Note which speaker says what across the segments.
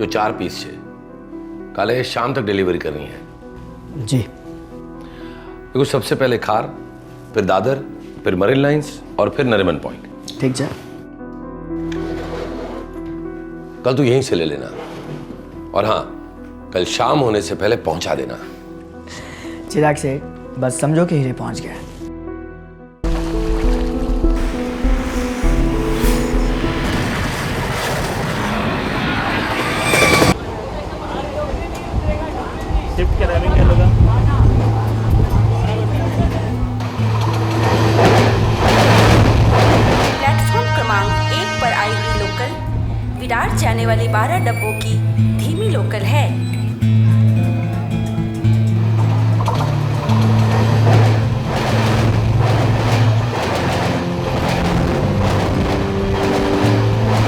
Speaker 1: जो 4 पीस છે કાલે शाम तक डिलीवरी करनी है।
Speaker 2: जी।
Speaker 1: देखो, सबसे पहले खार, फिर दादर, फिर मरीन लाइंस और फिर नरीमन पॉइंट।
Speaker 2: ठीक है।
Speaker 1: कल तू यहीं से ले लेना, और हाँ, कल शाम होने से पहले पहुंचा देना।
Speaker 2: चिराग से बस समझो कि हीरे पहुंच गया।
Speaker 3: शिफ्ट के टाइमिंग क्या लगा?
Speaker 4: प्लेटफॉर्म क्रमांक 1 पर आई हुई लोकल विरार जाने वाली 12 डब्बों की धीमी लोकल है।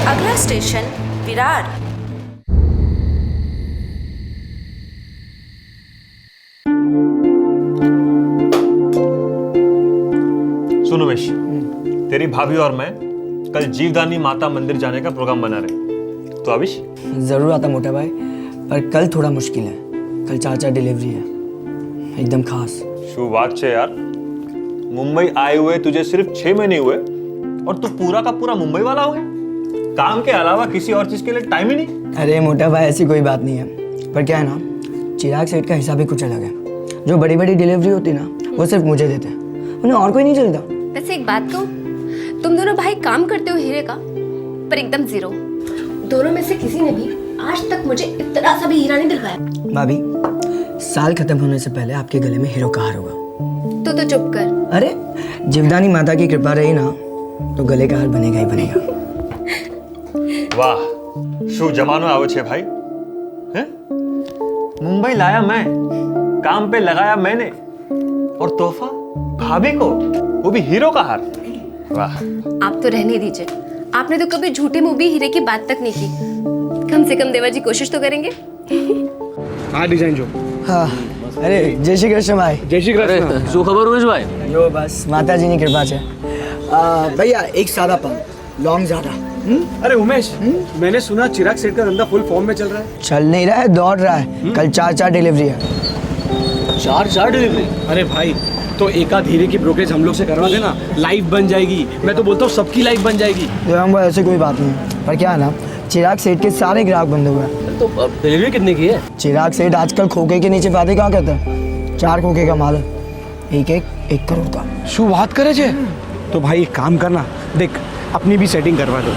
Speaker 4: अगला स्टेशन विरार।
Speaker 3: सुन उमेश, तेरी भाभी और मैं कल जीवदानी माता मंदिर जाने का प्रोग्राम बना रहे हैं, तो अविश?
Speaker 2: जरूर आता मोटा भाई, पर कल थोड़ा मुश्किल है। कल 4 डिलीवरी है, एकदम खास।
Speaker 3: शुभ बात है यार। मुंबई आए हुए तुझे सिर्फ 6 महीने हुए और तू पूरा का पूरा मुंबई वाला हो गया। काम के अलावा किसी और चीज के लिए टाइम ही नहीं।
Speaker 2: अरे मोटा भाई, ऐसी कोई बात नहीं है, पर क्या है ना, चिराग सेठ का हिसाब ही कुछ अलग है। जो बड़ी बड़ी डिलीवरी होती है ना, वो सिर्फ मुझे देते हैं, उन्हें और कोई नहीं चलता।
Speaker 5: वैसे एक बात कहूं, तुम दोनों भाई काम करते हो हीरे का, पर एकदम जीरो। दोनों में से किसी ने भी आज तक मुझे इतना सा भी हीरा नहीं दिलवाया।
Speaker 2: भाभी, साल खत्म होने से पहले आपके गले में हीरो का हार होगा।
Speaker 5: तो चुप कर।
Speaker 2: अरे, जीवदानी माता की कृपा रही ना, तो गले का हार बनेगा ही बनेगा।
Speaker 3: वाह, शुभ जमानो आवो छे भाई। हैं? मुंबई लाया मैं, काम पे लगाया मैंने, और तोहफा भाभी को, वो भी हीरो का हार। वाह।
Speaker 5: आप तो रहने दीजिए, आपने तो कभी झूठे मुंह भी हीरे की बात तक नहीं की। कम से कम देवा जी कोशिश तो करेंगे।
Speaker 6: हाँ डिजाइन जो।
Speaker 2: हाँ, अरे जय श्री कृष्ण भाई।
Speaker 6: जय श्री कृष्ण।
Speaker 7: શું ખબર ઉમેશ ભાઈ?
Speaker 2: जो बस माता जी की कृपा से। भैया एक सादा पान, लौंग ज्यादा।
Speaker 6: अरे उमेश, मैंने सुना चिराग सेठ का धंधा फुल फॉर्म में चल रहा है।
Speaker 2: चल नहीं रहा है, दौड़ रहा है। कल 4 डिलीवरी है।
Speaker 7: 4 डिलीवरी?
Speaker 6: अरे भाई, तो एक आध हीरे की ब्रोकरेज हम लोग से करवा देना, लाइफ बन जाएगी। मैं तो बोलता हूँ सबकी लाइफ बन जाएगी।
Speaker 2: तो ऐसे कोई बात नहीं है, पर क्या है ना, चिराग सेठ के सारे ग्राहक बंद हुए हैं।
Speaker 7: तो डिलीवरी कितने की है?
Speaker 2: चिराग सेठ आजकल खोखे के नीचे बातें क्या करते हैं। 4 खोखे का माल है, एक करोड़ का।
Speaker 6: शू बात करे छे? तो भाई एक काम करना, देख अपनी भी सेटिंग करवा दो।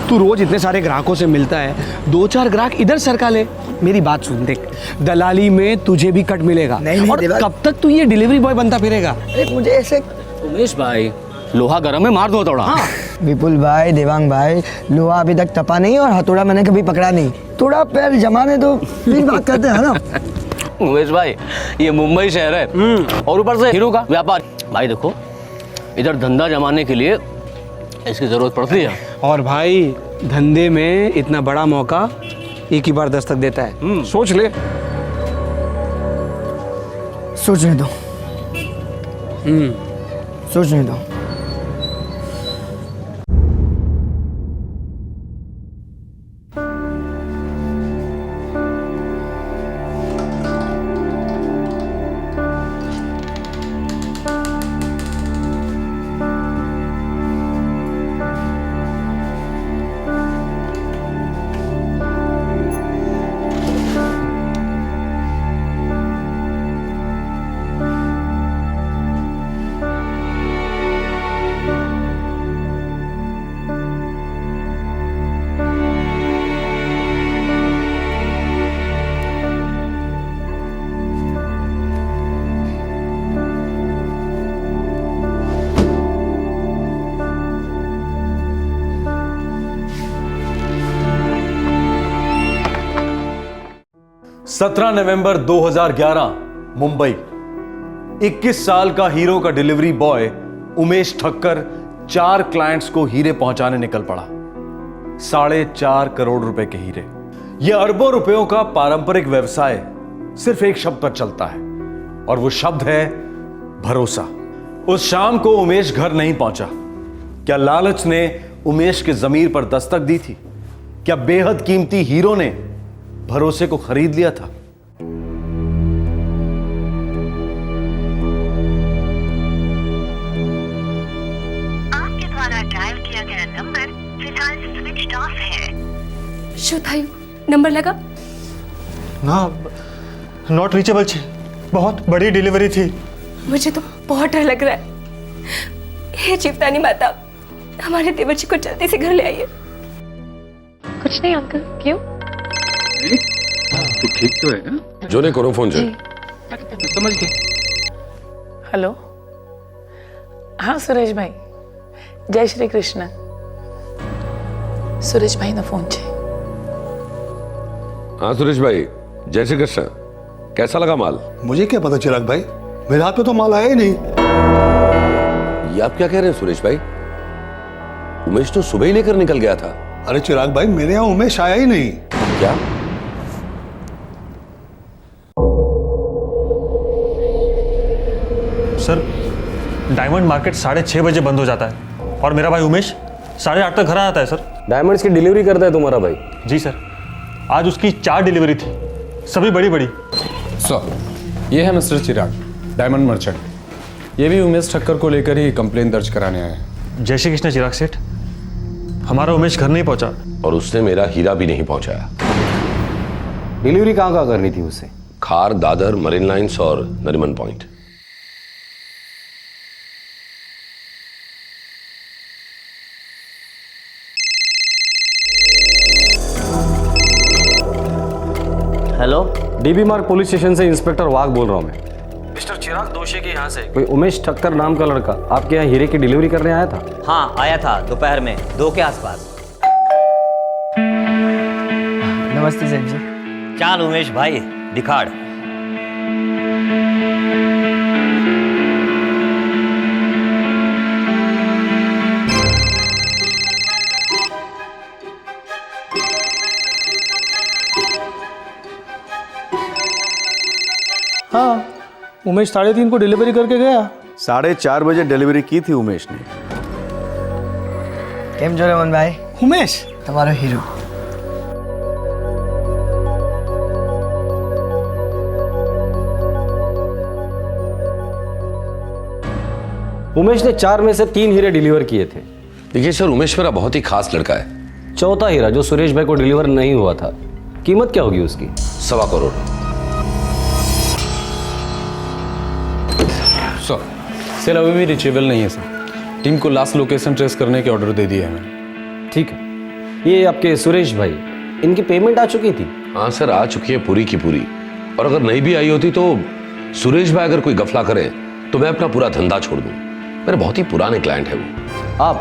Speaker 6: तू रोज इतने सारे ग्राहकों से मिलता है, 2-4 ग्राहक इधर सरका ले। मेरी बात सुन, देख दलाली में तुझे भी कट मिलेगा।
Speaker 2: नहीं,
Speaker 6: और
Speaker 2: देवा-
Speaker 6: कब तक तू ये डिलीवरी बॉय बनता फिरेगा?
Speaker 2: अरे मुझे ऐसे।
Speaker 7: उमेश भाई, लोहा गरम है, मार दो थोड़ा।
Speaker 6: हाँ।
Speaker 2: विपुल भाई, देवांग भाई, लोहा अभी तक तपा नहीं और हथौड़ा मैंने कभी पकड़ा नहीं। थोड़ा पैर जमाने दो, फिर बात करते हैं ना।
Speaker 7: उमेश भाई, ये मुंबई शहर है और ऊपर से हीरो का व्यापार। भाई देखो, इधर धंधा जमाने के लिए इसकी जरूरत पड़ती है।
Speaker 6: और भाई धंधे में इतना बड़ा मौका एक ही बार दस्तक देता है। सोच ले।
Speaker 2: सोचने दो। सोचने दो।
Speaker 8: सत्रह नवंबर 2011 मुंबई। 21 साल का हीरो का delivery boy Umesh Thakkar 4 clients को हीरे पहुंचाने निकल पड़ा। 4.5 करोड़ रुपए के हीरे। यह अरबों रुपयों का पारंपरिक व्यवसाय सिर्फ एक शब्द पर चलता है, और वो शब्द है भरोसा। उस शाम को उमेश घर नहीं पहुंचा। क्या लालच ने उमेश के जमीर पर दस्तक दी थी? क्या बेहद कीमती हीरो ने भरोसे को खरीद लिया था।
Speaker 9: आपके द्वारा डायल किया गया नंबर फिलहाल स्विच ऑफ है।
Speaker 5: शोधायु नंबर लगा?
Speaker 3: ना, नॉट रीचेबल छे। बहुत बड़ी डिलीवरी थी।
Speaker 5: मुझे तो बहुत डर लग रहा है। हे जीवदानी माता, हमारे देवर जी को जल्दी से घर ले आइए। कुछ नहीं अंकल, क्यों?
Speaker 10: तू ठीक तो है ना?
Speaker 1: जो ने करो फोन जो
Speaker 10: समझ गए।
Speaker 11: हेलो, हाँ સુરેશ ભાઈ, જય શ્રી કૃષ્ણ। સુરેશ ભાઈનો ફોન છે।
Speaker 1: हाँ सुरेश भाई, जय श्री कृष्ण। कैसा लगा माल?
Speaker 12: मुझे क्या पता चिराग भाई, मेरे हाथ में तो माल आया ही नहीं।
Speaker 1: ये आप क्या कह रहे हैं सुरेश भाई? उमेश तो सुबह ही लेकर निकल गया था।
Speaker 12: अरे चिराग भाई, मेरे यहाँ उमेश आया ही नहीं।
Speaker 1: क्या?
Speaker 3: सर, डायमंड मार्केट 6:30 बजे बंद हो जाता है और मेरा भाई उमेश 8:30 तक घर आ जाता है सर।
Speaker 7: डायमंड्स की डिलीवरी करता है तुम्हारा भाई?
Speaker 3: जी सर, आज उसकी 4 डिलीवरी थी, सभी बड़ी बड़ी।
Speaker 10: सर, ये है मिस्टर चिराग, डायमंड मर्चेंट। ये भी उमेश ठक्कर को लेकर ही कंप्लेन दर्ज कराने आए हैं।
Speaker 3: जय श्री कृष्ण चिराग सेठ, हमारा उमेश घर नहीं पहुंचा
Speaker 1: और उसने मेरा हीरा भी नहीं पहुंचाया।
Speaker 7: डिलीवरी कहाँ करनी थी उसे?
Speaker 1: खार, दादर, मरीन लाइंस और नरीमन पॉइंट।
Speaker 7: हेलो, डीबी मार्ग पुलिस स्टेशन से इंस्पेक्टर वाघ बोल रहा हूँ मैं।
Speaker 13: मिस्टर चिराग दोषी के यहाँ से
Speaker 7: कोई उमेश ठक्कर नाम का लड़का आपके यहाँ हीरे की डिलीवरी करने आया था?
Speaker 13: हाँ आया था, दोपहर में 2 के आसपास।
Speaker 2: नमस्ते सेठ जी।
Speaker 13: चाल उमेश भाई, दिखाड़।
Speaker 6: हाँ, उमेश 3:30 को डिलीवरी करके गया।
Speaker 8: 4:30 बजे डिलीवरी की थी उमेश ने।
Speaker 2: केम जो रमन भाई?
Speaker 6: उमेश
Speaker 2: तुम्हारा हीरो।
Speaker 7: उमेश ने 4 में से 3 हीरे डिलीवर किए थे।
Speaker 1: देखिए सर, उमेश मेरा बहुत ही खास लड़का है।
Speaker 7: चौथा हीरा जो सुरेश भाई को डिलीवर नहीं हुआ था, कीमत क्या होगी उसकी?
Speaker 1: 1.25 करोड़।
Speaker 10: सर, सेल अभी भी रिचेबल नहीं है सर। टीम को लास्ट लोकेशन ट्रेस करने के ऑर्डर दे दिए हैं मैंने।
Speaker 7: ठीक है, ये आपके सुरेश भाई, इनकी पेमेंट आ चुकी थी?
Speaker 1: हाँ सर, आ चुकी है पूरी की पूरी। और अगर नहीं भी आई होती तो सुरेश भाई अगर कोई गफला करे तो मैं अपना पूरा धंधा छोड़ दूं। मेरे बहुत ही पुराने क्लाइंट है वो।
Speaker 7: आप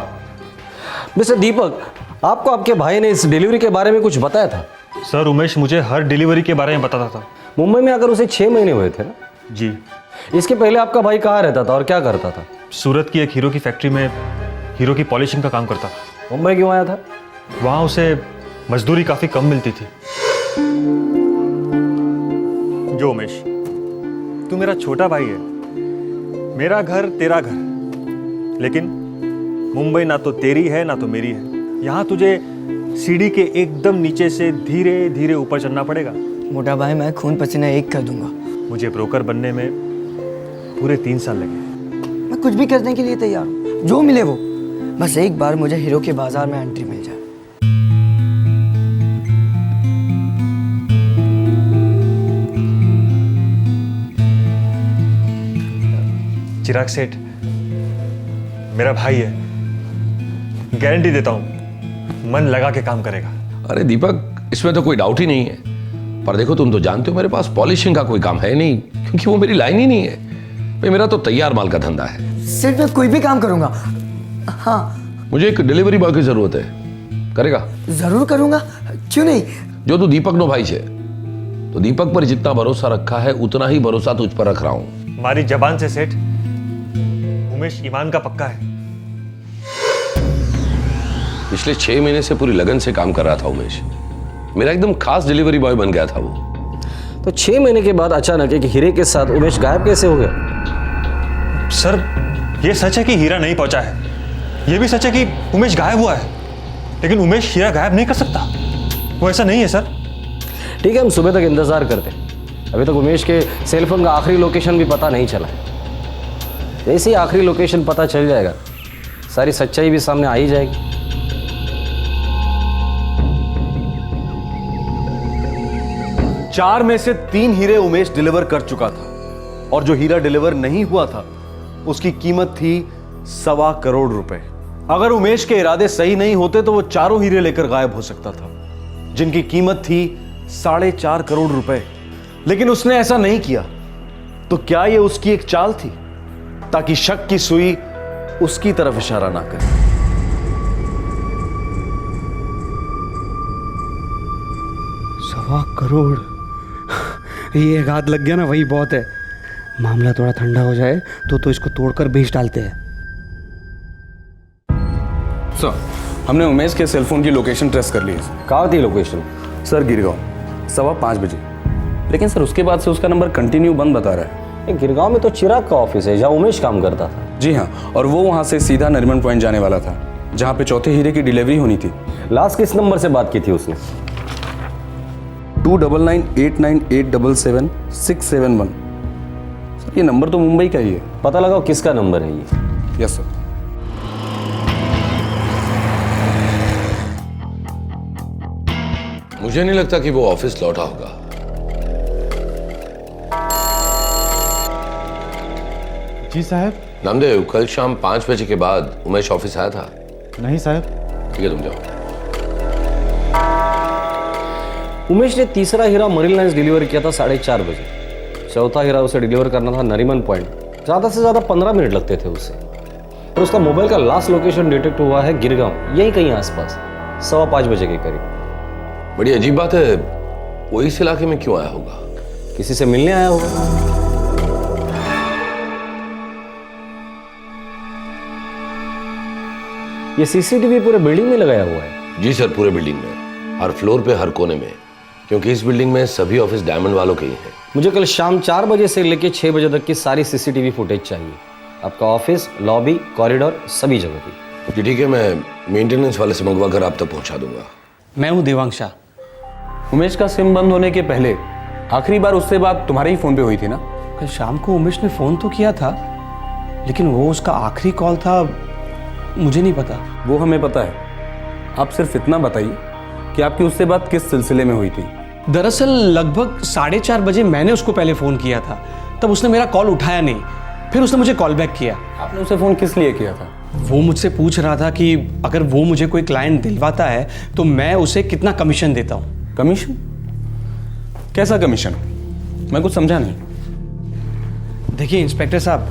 Speaker 7: मिस्टर दीपक, आपको आपके भाई ने इस डिलीवरी के बारे में कुछ बताया था?
Speaker 3: सर, उमेश मुझे हर डिलीवरी के बारे में बताता था।
Speaker 7: मुंबई में आकर उसे 6 महीने हुए थे ना?
Speaker 3: जी।
Speaker 7: इसके पहले आपका भाई कहाँ रहता था और क्या करता था?
Speaker 3: सूरत की एक हीरो की फैक्ट्री में हीरो की पॉलिशिंग का काम करता था।
Speaker 7: मुंबई क्यों आया था?
Speaker 3: वहाँ उसे मजदूरी काफ़ी कम मिलती थी। जो उमेश, तू मेरा छोटा भाई है, मेरा घर तेरा घर, लेकिन मुंबई ना तो तेरी है ना तो मेरी है। यहाँ तुझे सीढ़ी के एकदम नीचे से धीरे धीरे ऊपर चढ़ना पड़ेगा।
Speaker 2: मोटा भाई, मैं खून पसीना एक कर दूंगा।
Speaker 3: मुझे ब्रोकर बनने में पूरे 3 साल लगे।
Speaker 2: मैं कुछ भी करने के लिए तैयार हूँ, जो मिले वो। बस एक बार मुझे हीरो के बाजार में एंट्री मिल जाए।
Speaker 3: चिराग सेठ मेरा भाई है, गारंटी देता हूं मन लगा के काम करेगा।
Speaker 1: अरे दीपक, इसमें तो कोई डाउट ही नहीं है। पर देखो, तुम तो जानते हो मेरे पास पॉलिशिंग का कोई काम है नहीं, क्योंकि वो मेरी लाइन ही नहीं है। भाई, मेरा तो तैयार माल का धंधा है।
Speaker 2: सिर्फ मैं कोई भी काम करूंगा। हाँ,
Speaker 1: मुझे एक डिलीवरी बॉय की जरूरत है। करेगा?
Speaker 2: जरूर करूंगा, क्यों नहीं।
Speaker 1: जो तू दीपक नो भाई छे, तो दीपक पर जितना भरोसा रखा है उतना ही भरोसा तुझ पर रख रहा हूं।
Speaker 3: हमारी जबान से सेठ, उमेश ईमान का पक्का है।
Speaker 1: पिछले 6 महीने से पूरी लगन से काम कर रहा था उमेश। मेरा एकदम खास डिलीवरी बॉय बन गया था वो।
Speaker 7: तो 6 महीने के बाद अचानक एक हीरे के साथ उमेश गायब कैसे हो गया?
Speaker 3: सर, ये सच है कि हीरा नहीं पहुंचा है। ये भी सच है कि उमेश गायब हुआ है, लेकिन उमेश हीरा गायब नहीं कर सकता। वो ऐसा नहीं है सर।
Speaker 7: ठीक है, हम सुबह तक इंतज़ार करते हैं। अभी तक उमेश के सेल फोन का आखिरी लोकेशन भी पता नहीं चला है। जैसे ही आखिरी लोकेशन पता चल जाएगा, सारी सच्चाई भी सामने आ ही जाएगी।
Speaker 8: 4 में से 3 हीरे उमेश डिलीवर कर चुका था, और जो हीरा डिलीवर नहीं हुआ था उसकी कीमत थी 1.25 करोड़ रुपए। अगर उमेश के इरादे सही नहीं होते तो वो चारों हीरे लेकर गायब हो सकता था, जिनकी कीमत थी 4.5 करोड़ रुपए। लेकिन उसने ऐसा नहीं किया। तो क्या यह उसकी एक चाल थी, ताकि शक की सुई उसकी तरफ इशारा ना करे?
Speaker 6: 1.25 करोड़, ये एक हाथ लग गया ना, वही बहुत है। मामला थोड़ा ठंडा हो जाए तो इसको तोड़कर बेच डालते हैं।
Speaker 10: सर, हमने उमेश के सेलफोन की लोकेशन ट्रेस कर ली है।
Speaker 7: कहाँ थी लोकेशन?
Speaker 10: सर, गिरगांव, 5:15 बजे। लेकिन सर उसके बाद से उसका नंबर कंटिन्यू बंद बता रहा है।
Speaker 7: गिरगांव में तो चिराग का ऑफिस है, जहाँ उमेश काम करता था।
Speaker 10: जी हाँ, और वो वहाँ से सीधा नरीमन पॉइंट जाने वाला था, जहाँ पे चौथे हीरे की डिलीवरी होनी थी।
Speaker 7: लास्ट किस नंबर से बात की थी उसने?
Speaker 10: 299898777671। सर, ये नंबर तो मुंबई का ही है।
Speaker 7: पता लगाओ किसका नंबर है ये।
Speaker 10: Yes sir.
Speaker 1: मुझे नहीं लगता कि वो ऑफिस लौटा होगा।
Speaker 14: जी साहब।
Speaker 1: नामदेव, कल शाम 5 बजे के बाद उमेश ऑफिस आया था?
Speaker 14: नहीं साहब।
Speaker 1: ठीक है, तुम जाओ।
Speaker 7: उमेश ने तीसरा हीरा मरीन लाइन्स डिलीवर किया था 4:30 बजे। चौथा हीरा उसे डिलीवर करना था नरीमन पॉइंट। ज़्यादा से ज़्यादा 15 मिनट लगते थे उसे। और उसका मोबाइल का लास्ट लोकेशन डिटेक्ट हुआ है गिरगांव, यही कहीं आसपास, 5:15 बजे के करीब।
Speaker 1: बड़ी अजीब बात है, वो इस इलाके में क्यों आया होगा?
Speaker 7: किसी से मिलने आया होगा। ये सीसीटीवी पूरे बिल्डिंग में लगाया हुआ है?
Speaker 1: जी सर, पूरे बिल्डिंग में, हर फ्लोर पे, हर कोने में, क्योंकि इस बिल्डिंग में सभी ऑफिस डायमंड वालों के ही हैं।
Speaker 7: मुझे कल शाम 4 बजे से लेकर 6 बजे तक की सारी सीसीटीवी फुटेज चाहिए। आपका ऑफिस, लॉबी, कॉरिडोर, सभी जगह की।
Speaker 1: जी ठीक है, मैं मेंटेनेंस वाले से मंगवा कर आप तक पहुंचा दूंगा।
Speaker 6: मैं हूँ देवांशा।
Speaker 10: उमेश का सिम बंद होने के पहले आखिरी बार उससे बात तुम्हारे ही फोन पे हुई थी ना?
Speaker 6: कल शाम को उमेश ने फ़ोन तो किया था, लेकिन वो उसका आखिरी कॉल था, मुझे नहीं पता।
Speaker 10: वो हमें पता है। आप सिर्फ इतना बताइए कि आपकी उससे बात किस सिलसिले में हुई थी।
Speaker 6: दरअसल लगभग 4:30 बजे मैंने उसको पहले फ़ोन किया था, तब उसने मेरा कॉल उठाया नहीं, फिर उसने मुझे कॉल बैक किया।
Speaker 10: आपने उसे फ़ोन किस लिए किया था?
Speaker 6: वो मुझसे पूछ रहा था कि अगर वो मुझे कोई क्लाइंट दिलवाता है तो मैं उसे कितना कमीशन देता हूँ।
Speaker 10: कमीशन? कैसा कमीशन? मैं कुछ समझा नहीं।
Speaker 6: देखिए इंस्पेक्टर साहब,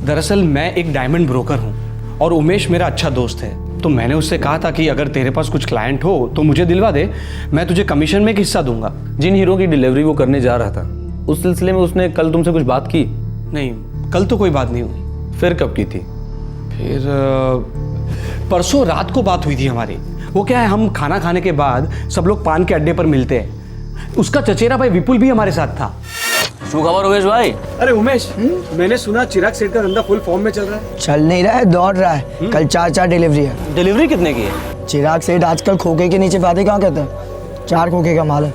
Speaker 6: दरअसल मैं एक डायमंड ब्रोकर हूँ और उमेश मेरा अच्छा दोस्त है। तो मैंने उससे कहा था कि अगर तेरे पास कुछ क्लाइंट हो तो मुझे दिलवा दे, मैं तुझे कमीशन में एक हिस्सा दूंगा।
Speaker 10: जिन हीरो की डिलीवरी वो करने जा रहा था, उस सिलसिले में उसने कल तुमसे कुछ बात की?
Speaker 6: नहीं, कल तो कोई बात नहीं हुई।
Speaker 10: फिर कब की थी?
Speaker 6: फिर परसों रात को बात हुई थी हमारी। वो क्या है, हम खाना खाने के बाद सब लोग पान के अड्डे पर मिलते हैं। उसका चचेरा भाई विपुल भी हमारे साथ था।
Speaker 7: शुभ खबर उमेश भाई।
Speaker 6: अरे उमेश, मैंने सुना चिराग सेठ का धंधा फुल फॉर्म में चल रहा है।
Speaker 2: चल नहीं रहा है, दौड़ रहा है। कल 4 डिलीवरी है।
Speaker 7: डिलीवरी कितने की है?
Speaker 2: चिराग सेठ आजकल खोखे के नीचे बातें कहाँ कहते हैं, 4 खोखे का माल है।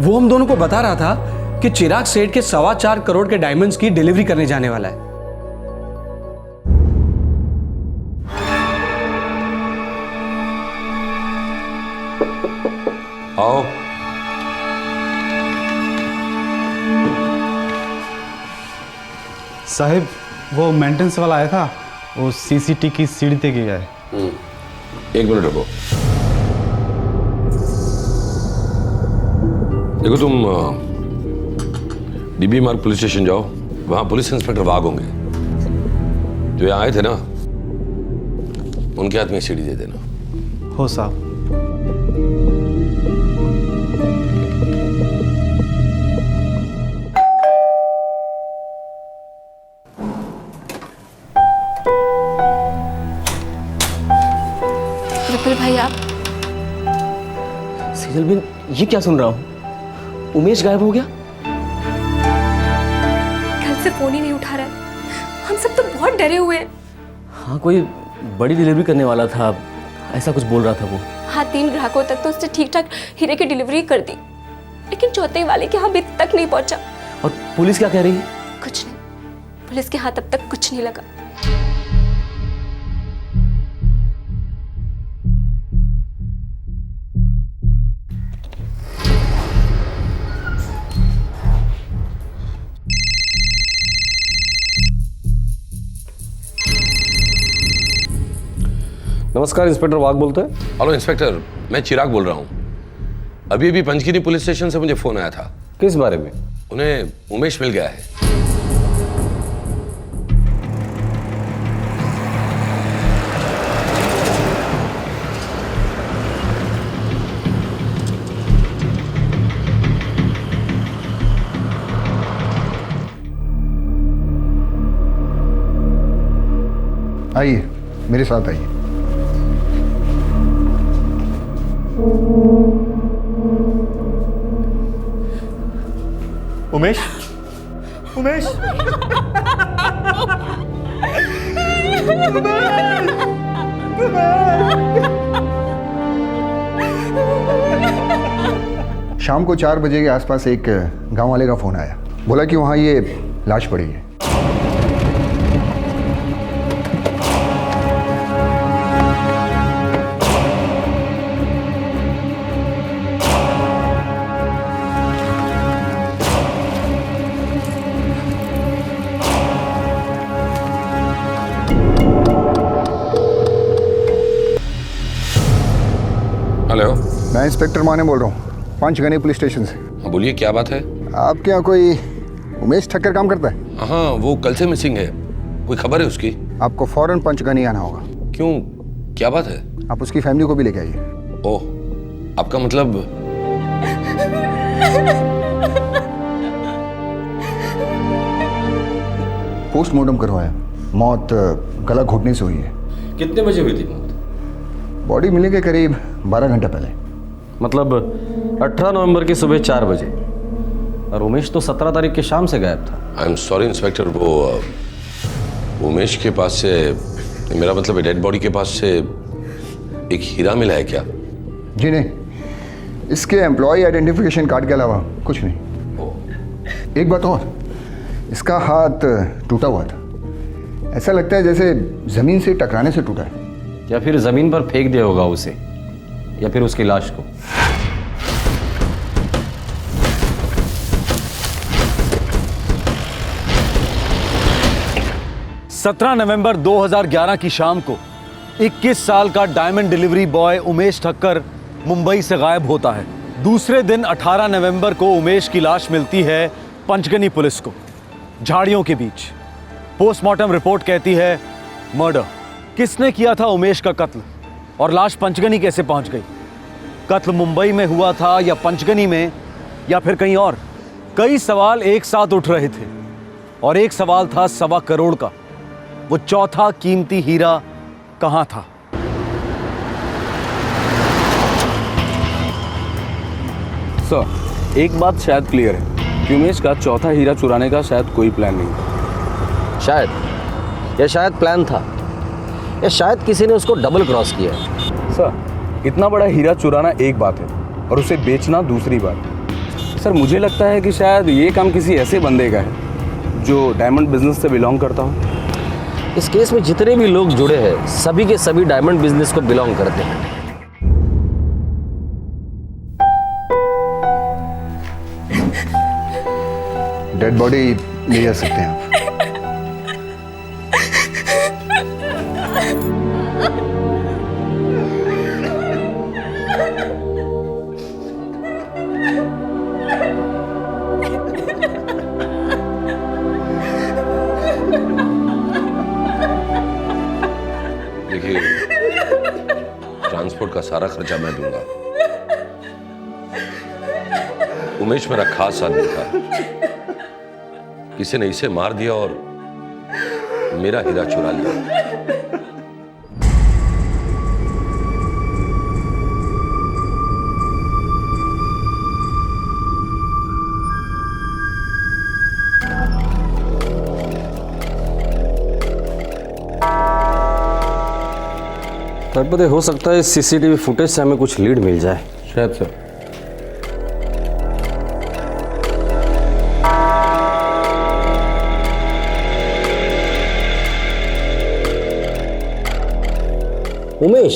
Speaker 6: वो हम दोनों को बता रहा था कि चिराग सेठ के 4.25 करोड़ के डायमंड्स की डिलीवरी करने जाने वाला है।
Speaker 1: आओ।
Speaker 14: साहब, वो मेंटेनेंस वाला आया था, वो सीसीटी की सीढ़ी पे गया है।
Speaker 1: 1 मिनट रुको। देखो, तुम डीबी मार्ग पुलिस स्टेशन जाओ, वहां पुलिस इंस्पेक्टर वाघ होंगे, जो यहाँ आए थे ना, उनके हाथ में सीढ़ी दे देना।
Speaker 14: हो साहब।
Speaker 5: विपुल भाई, आप?
Speaker 7: सीजल बिन, ये क्या सुन रहा हूँ? उमेश गायब हो गया?
Speaker 5: कल से फोन ही नहीं उठा रहा है। हम सब तो बहुत डरे हुए हैं।
Speaker 7: हाँ, कोई बड़ी डिलीवरी करने वाला था, ऐसा कुछ बोल रहा था वो।
Speaker 5: हाँ, 3 ग्राहकों तक तो उसने ठीक ठाक हीरे की डिलीवरी कर दी। लेकिन चौथे वाले के यहाँ अभी तक नहीं पहुंचा।
Speaker 7: और पुलिस क्या कह रही है?
Speaker 5: कुछ नहीं, पुलिस के हाथ अब तक कुछ नहीं लगा।
Speaker 7: नमस्कार, इंस्पेक्टर वाघ बोलते हैं।
Speaker 1: हेलो इंस्पेक्टर, मैं चिराग बोल रहा हूँ। अभी अभी पंचगिनी पुलिस स्टेशन से मुझे फोन आया था।
Speaker 7: किस बारे में?
Speaker 1: उन्हें उमेश मिल गया है।
Speaker 15: आइए, मेरे साथ आइए।
Speaker 3: उमेश, उमेश,
Speaker 15: शाम को 4 बजे के आसपास एक गांव वाले का फोन आया। बोला कि वहाँ ये लाश पड़ी है।
Speaker 1: हेलो,
Speaker 15: मैं इंस्पेक्टर माने बोल रहा हूँ, पंचगनी पुलिस स्टेशन से।
Speaker 1: हाँ बोलिए, क्या बात है?
Speaker 15: आपके यहाँ कोई उमेश ठक्कर काम करता है?
Speaker 1: हाँ, वो कल से मिसिंग है। कोई खबर है उसकी?
Speaker 15: आपको फौरन पंचगनी आना होगा।
Speaker 1: क्यों, क्या बात है?
Speaker 15: आप उसकी फैमिली को भी लेके आइए।
Speaker 1: ओह, आपका मतलब?
Speaker 15: पोस्टमार्टम करवाया, मौत गला घोटने से हुई है।
Speaker 7: कितने बजे हुई थी मौत?
Speaker 15: बॉडी मिलने के करीब 12 घंटे पहले।
Speaker 7: मतलब 18 नवंबर की सुबह 4 बजे। और उमेश तो 17 तारीख की शाम से गायब था।
Speaker 1: आई एम सॉरी इंस्पेक्टर, वो उमेश के पास से, मेरा मतलब डेड बॉडी के पास से एक हीरा मिला है क्या?
Speaker 15: जी नहीं, इसके एम्प्लॉय आइडेंटिफिकेशन कार्ड के अलावा कुछ नहीं। एक बात और, इसका हाथ टूटा हुआ था। ऐसा लगता है जैसे जमीन से टकराने से टूटा है।
Speaker 7: या फिर जमीन पर फेंक दिया होगा उसे, या फिर उसकी लाश को।
Speaker 8: सत्रह नवंबर 2011 की शाम को 21 साल का diamond delivery boy Umesh Thakkar Mumbai से गायब होता है। दूसरे दिन 18 नवंबर को उमेश की लाश मिलती है पंचगनी पुलिस को, झाड़ियों के बीच। पोस्टमार्टम रिपोर्ट कहती है मर्डर। किसने किया था उमेश का कत्ल, और लाश पंचगनी कैसे पहुंच गई? कत्ल मुंबई में हुआ था या पंचगनी में, या फिर कहीं और? कई सवाल एक साथ उठ रहे थे, और एक सवाल था 1.25 करोड़ का। वो चौथा कीमती हीरा कहां था?
Speaker 10: सर, एक बात शायद क्लियर है कि उमेश का चौथा हीरा चुराने का शायद कोई प्लान नहीं था।
Speaker 7: शायद, या शायद प्लान था, या शायद किसी ने उसको डबल क्रॉस किया।
Speaker 10: सर, इतना बड़ा हीरा चुराना एक बात है और उसे बेचना दूसरी बात। सर, मुझे लगता है कि शायद ये काम किसी ऐसे बंदे का है जो डायमंड बिजनेस से बिलोंग करता हो।
Speaker 7: इस केस में जितने भी लोग जुड़े हैं सभी के सभी डायमंड बिजनेस को बिलोंग करते हैं।
Speaker 15: डेड बॉडी ले जा सकते हैं आप।
Speaker 1: देखिए, ट्रांसपोर्ट का सारा खर्चा मैं दूंगा। उमेश मेरा खास आदमी था। किसी ने इसे मार दिया और मेरा हीरा चुरा लिया।
Speaker 7: पता हो सकता है सीसीटीवी फुटेज से हमें कुछ लीड मिल जाए।
Speaker 10: शायद सर।
Speaker 7: उमेश,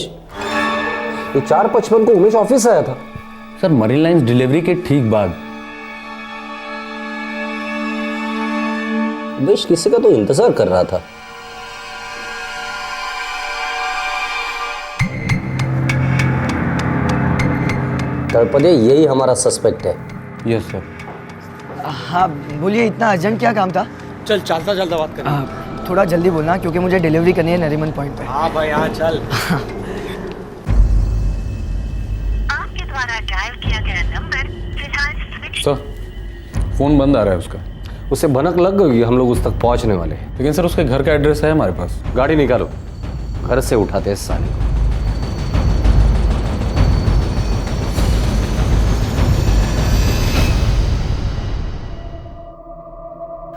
Speaker 7: ये 4:55 को उमेश ऑफिस आया था।
Speaker 10: सर मरीन लाइंस डिलीवरी के ठीक बाद।
Speaker 7: उमेश किसी का तो इंतजार कर रहा था। तड़पदे, यही हमारा सस्पेक्ट है।
Speaker 10: Yes sir.
Speaker 2: हाँ बोलिए, इतना अर्जेंट क्या काम था?
Speaker 6: चल चलता चलता बात कर।
Speaker 2: थोड़ा जल्दी बोलना क्योंकि मुझे डिलीवरी करनी है नरीमन पॉइंट पे।
Speaker 6: हाँ भाई हाँ चल।
Speaker 9: आपके द्वारा डायल किया गया नंबर फिलहाल स्विच।
Speaker 10: सर फोन बंद आ रहा है उसका।
Speaker 7: उसे भनक लग गई हम लोग उस तक पहुंच नहीं वाले।
Speaker 10: लेकिन सर उसके घर का एड्रेस है हमारे पास।
Speaker 7: गाड़ी निकालो, घर से उठाते हैं इस साले को।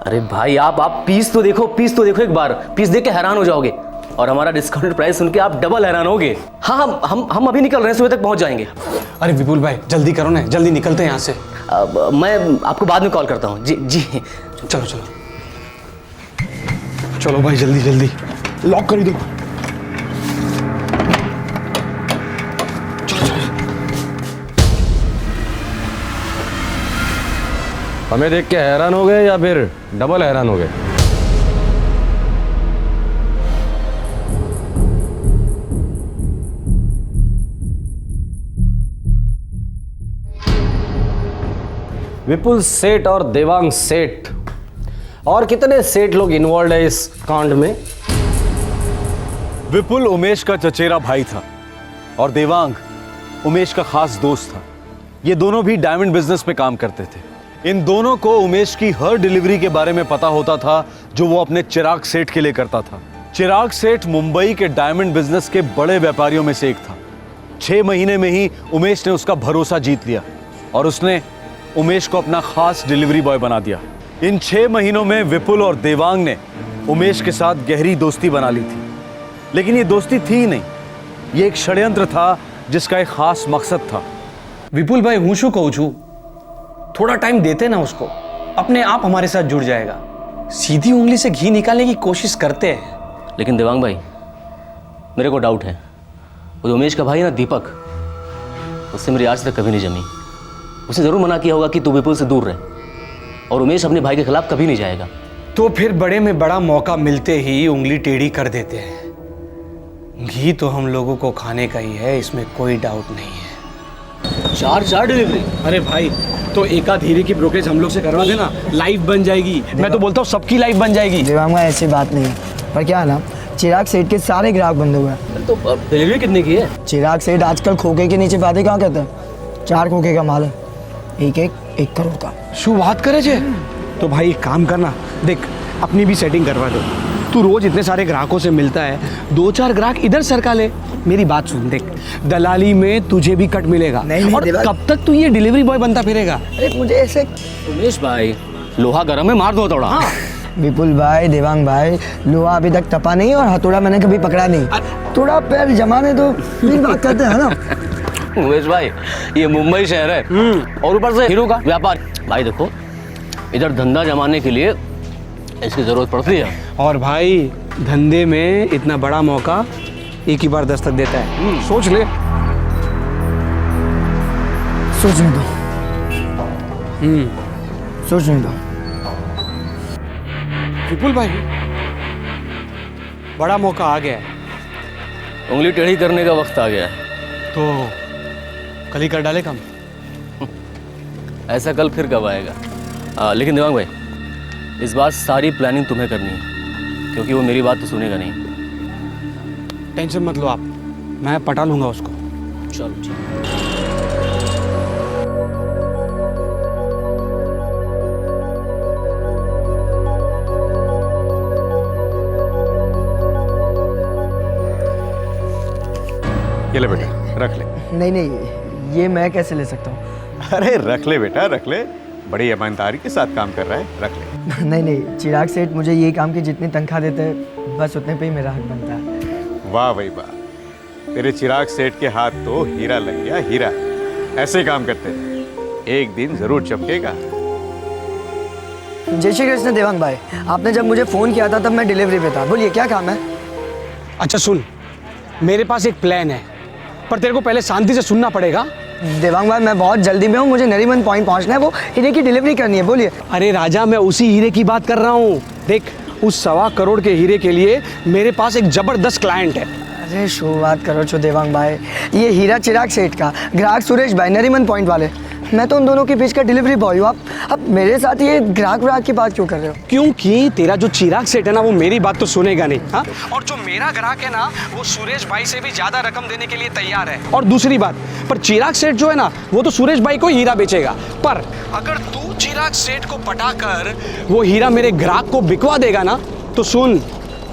Speaker 7: अरे भाई आप पीस तो देखो एक बार। पीस देख के हैरान हो जाओगे और हमारा डिस्काउंटेड प्राइस सुन के आप डबल हैरान होगे। हाँ हम अभी निकल रहे हैं, सुबह तक पहुंच जाएंगे।
Speaker 6: अरे विपुल भाई जल्दी करो ना, जल्दी निकलते हैं यहाँ से।
Speaker 7: मैं आपको बाद में कॉल करता हूँ। जी
Speaker 6: चलो चलो चलो भाई जल्दी जल्दी लॉक कर दो।
Speaker 7: हमें देख के हैरान हो गए या फिर डबल हैरान हो गए? विपुल सेठ और देवांग सेठ और कितने सेठ लोग इन्वॉल्व है इस कांड में?
Speaker 8: विपुल उमेश का चचेरा भाई था और देवांग उमेश का खास दोस्त था। ये दोनों भी डायमंड बिजनेस में काम करते थे। इन दोनों को उमेश की हर डिलीवरी के बारे में पता होता था जो वो अपने चिराग सेठ के लिए करता था। चिराग सेठ मुंबई के डायमंड बिजनेस के बड़े व्यापारियों में से एक था। 6 महीने में ही उमेश ने उसका भरोसा जीत लिया और उसने उमेश को अपना खास डिलीवरी बॉय बना दिया। इन 6 महीनों में विपुल और देवांग ने उमेश के साथ गहरी दोस्ती बना ली थी। लेकिन ये दोस्ती थी ही नहीं, ये एक षड्यंत्र था जिसका एक खास मकसद था।
Speaker 6: विपुल भाई हूँ शू कहूँ छू, थोड़ा टाइम देते ना उसको, अपने आप हमारे साथ जुड़ जाएगा। सीधी उंगली से घी निकालने की कोशिश करते हैं।
Speaker 7: लेकिन देवांग भाई मेरे को डाउट है, वो जो उमेश का भाई है ना दीपक, उससे मेरी आज तक कभी नहीं जमी। उसे जरूर मना किया होगा कि तू विपुल से दूर रहे, और उमेश अपने भाई के खिलाफ कभी नहीं जाएगा।
Speaker 6: तो फिर बड़े में बड़ा मौका मिलते ही उंगली टेढ़ी कर देते हैं। घी तो हम लोगों को खाने का ही है, इसमें कोई डाउट नहीं है।
Speaker 7: 4 डिलीवरी?
Speaker 6: अरे भाई तो एकाध हीरे की ब्रोकरेज हम लोग से करवा देना, लाइफ बन जाएगी। मैं तो बोलता हूँ सबकी लाइफ बन जाएगी।
Speaker 2: देवांग भाई ऐसी बात नहीं है, पर क्या है ना, चिराग सेठ के सारे ग्राहक बंद हुए हैं।
Speaker 7: तो डिलीवरी कितने की है?
Speaker 2: चिराग सेठ आजकल खोखे के नीचे बातें कहाँ करते हैं। 4 खोखे का माल है, एक करोड़ का।
Speaker 6: शू बात करे जे? तो भाई एक काम करना, देख अपनी भी सेटिंग करवा दो। तू रोज इतने सारे ग्राहकों से मिलता है, 2-4 ग्राहक इधर सरका ले। मेरी बात सुन, देख दलाली में तुझे भी कट मिलेगा।
Speaker 2: नहीं,
Speaker 6: और कब तक तू ये डिलीवरी बॉय बनता फिरेगा?
Speaker 2: अरे मुझे ऐसे।
Speaker 7: उमेश भाई लोहा गर्म है, मार दो थोड़ा।
Speaker 2: हाँ। विपुल भाई, देवांग भाई, लोहा अभी तक तपा नहीं और हथौड़ा मैंने कभी पकड़ा नहीं। थोड़ा पैर जमाने दो फिर बात करते हैं ना।
Speaker 7: उमेश भाई ये मुंबई शहर है और ऊपर से हीरो का व्यापार। भाई देखो इधर धंधा जमाने के लिए इसकी जरूरत पड़ती है।
Speaker 6: और भाई धंधे में इतना बड़ा मौका एक ही बार दस्तक देता है। सोच ले।
Speaker 2: सोचने दो। सोचने दो।
Speaker 6: विपुल भाई बड़ा मौका आ गया है,
Speaker 7: उंगली टेढ़ी करने का वक्त आ गया है।
Speaker 6: तो कल ही कर डाले काम।
Speaker 7: ऐसा कल फिर कब आएगा? लेकिन देवांग भाई इस बार सारी प्लानिंग तुम्हें करनी है, क्योंकि वो मेरी बात तो सुनेगा नहीं।
Speaker 6: टेंशन मत लो आप, मैं पटा लूंगा उसको।
Speaker 7: चलो ठीक।
Speaker 3: ये ले बेटा, रख ले।
Speaker 2: नहीं, ये मैं कैसे ले सकता हूँ?
Speaker 3: अरे रख ले बेटा, रख ले। बड़ी ईमानदारी के साथ काम कर रहा है, रख ले।
Speaker 2: नहीं, चिराग सेठ मुझे ये काम की जितनी तनख्वाह देते हैं बस उतने पे ही मेरा हक बनता है।
Speaker 3: वाह भाई वाह, तेरे चिराग सेठ के हाथ तो हीरा लग गया, हीरा। ऐसे काम करते हैं, एक दिन जरूर चमकेगा।
Speaker 2: जय श्री कृष्ण देवांग भाई, आपने जब मुझे फोन किया था तब मैं डिलीवरी पे था। बोलिए क्या काम है?
Speaker 6: अच्छा सुन, मेरे पास एक प्लान है, पर तेरे को पहले शांति से सुनना पड़ेगा।
Speaker 2: देवांग भाई मैं बहुत जल्दी में हूँ, मुझे नरीमन पॉइंट पहुँचना है, वो हीरे की डिलीवरी करनी है, बोलिए।
Speaker 6: अरे राजा, मैं उसी हीरे की बात कर रहा हूँ। देख, उस 1.25 करोड़ के हीरे के लिए मेरे पास एक जबरदस्त क्लाइंट है।
Speaker 2: अरे शो बात करो छो देवांग भाई, ये हीरा चिराग सेठ का ग्राहक सुरेश भाई नरीमन पॉइंट वाले, मैं तो उन दोनों के बीच का डिलीवरी बॉय हूँ। आप मेरे साथ ये ग्राहक की बात क्यों कर रहे हो?
Speaker 6: क्योंकि तेरा जो चिराग सेठ है ना, वो मेरी बात तो सुनेगा नहीं। हाँ, और जो मेरा ग्राहक है ना, वो सुरेश भाई से भी ज्यादा रकम देने के लिए तैयार है। और दूसरी बात, पर चिराग सेठ जो है ना, वो तो सुरेश भाई को हीरा बेचेगा। पर अगर तू चिराग सेठ को पटाकर वो हीरा मेरे ग्राहक को बिकवा देगा ना, तो सुन,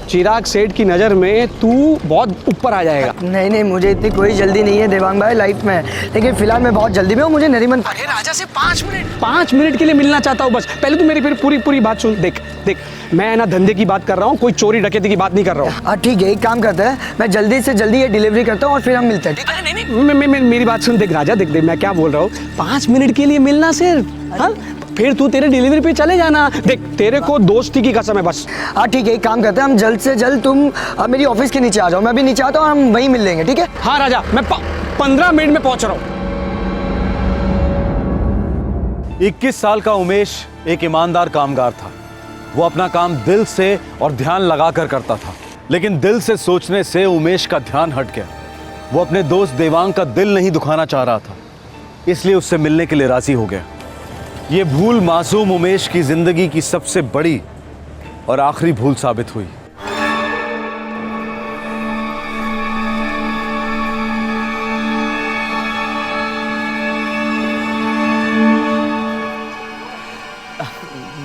Speaker 6: चिराग सेठ की नज़र में तू बहुत ऊपर आ जाएगा।
Speaker 2: नहीं, मुझे इतनी कोई जल्दी नहीं है देवांग भाई लाइफ में, लेकिन फिलहाल मैं बहुत जल्दी में हूँ, मुझे नरीमन।
Speaker 6: अरे राजा से 5 मिनट के लिए मिलना चाहता हूँ बस। पहले तू मेरी पूरी बात सुन। देख, मैं ना धंधे की बात कर रहा हूँ, कोई चोरी डकैती की बात नहीं कर रहा हूँ।
Speaker 2: हाँ ठीक है, एक काम करते हैं, मैं जल्दी से जल्दी ये डिलीवरी करता हूँ और फिर हम मिलते हैं, ठीक है?
Speaker 6: नहीं, मेरी बात सुन। देख राजा, देख मैं क्या बोल रहा हूँ, 5 मिनट के लिए मिलना सिर्फ। हाँ, फिर तू तेरे डिलीवरी पे चले जाना। देख, तेरे को दोस्ती की कसम है बस।
Speaker 2: हाँ ठीक है, एक काम करते हैं, हम जल्द से जल्द, तुम मेरी ऑफिस के नीचे आ जाओ, मैं भी नीचे आता हूँ, हम वहीं मिल लेंगे, ठीक है?
Speaker 6: हाँ राजा, मैं 15 मिनट में पहुंच रहा हूँ।
Speaker 8: 21 साल का उमेश एक ईमानदार कामगार था। वो अपना काम दिल से और ध्यान लगाकर करता था, लेकिन दिल से सोचने से उमेश का ध्यान हट गया। वो अपने दोस्त देवांग का दिल नहीं दुखाना चाह रहा था, इसलिए उससे मिलने के लिए राजी हो गया। ये भूल मासूम उमेश की जिंदगी की सबसे बड़ी और आखिरी भूल साबित हुई।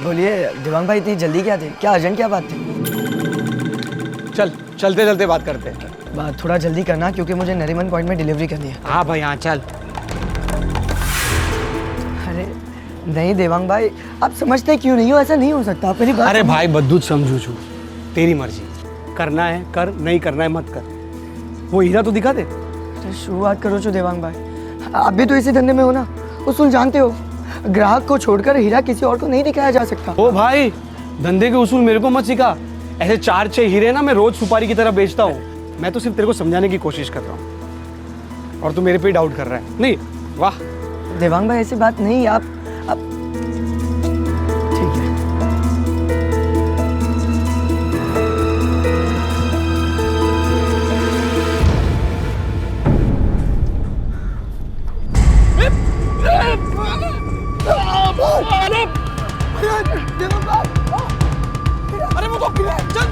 Speaker 2: बोलिए देवांग भाई, इतनी जल्दी क्या थी? क्या अर्जेंट क्या बात थी?
Speaker 6: चलते चलते बात करते हैं।
Speaker 2: बात थोड़ा जल्दी करना, क्योंकि मुझे नरीमन पॉइंट में डिलीवरी करनी है।
Speaker 6: हाँ भाई, हाँ चल।
Speaker 2: अरे नहीं देवांग भाई, आप समझते क्यों नहीं हो? ऐसा नहीं हो सकता, आप मेरी बात।
Speaker 6: अरे भाई बद्दूत समझू छू, तेरी मर्जी, करना है कर, नहीं करना है मत कर। वो हीरा तो दिखा दे।
Speaker 2: शुरुआत करो छो देवांग भाई, आप भी तो इसी धंधे में हो ना, उसूल जानते हो, ग्राहक को छोड़कर हीरा किसी और को नहीं दिखाया जा सकता।
Speaker 6: ओ भाई, धंधे के उसूल मेरे को मत सिखा। ऐसे 4-6 हीरे ना मैं रोज सुपारी की तरह बेचता हूँ। मैं तो सिर्फ तेरे को समझाने की कोशिश कर रहा हूँ, और तू मेरे पे डाउट कर रहा है। नहीं, वाह
Speaker 2: देवांग भाई, ऐसी बात नहीं। आप ठीक है।
Speaker 6: अरे वो तो चल,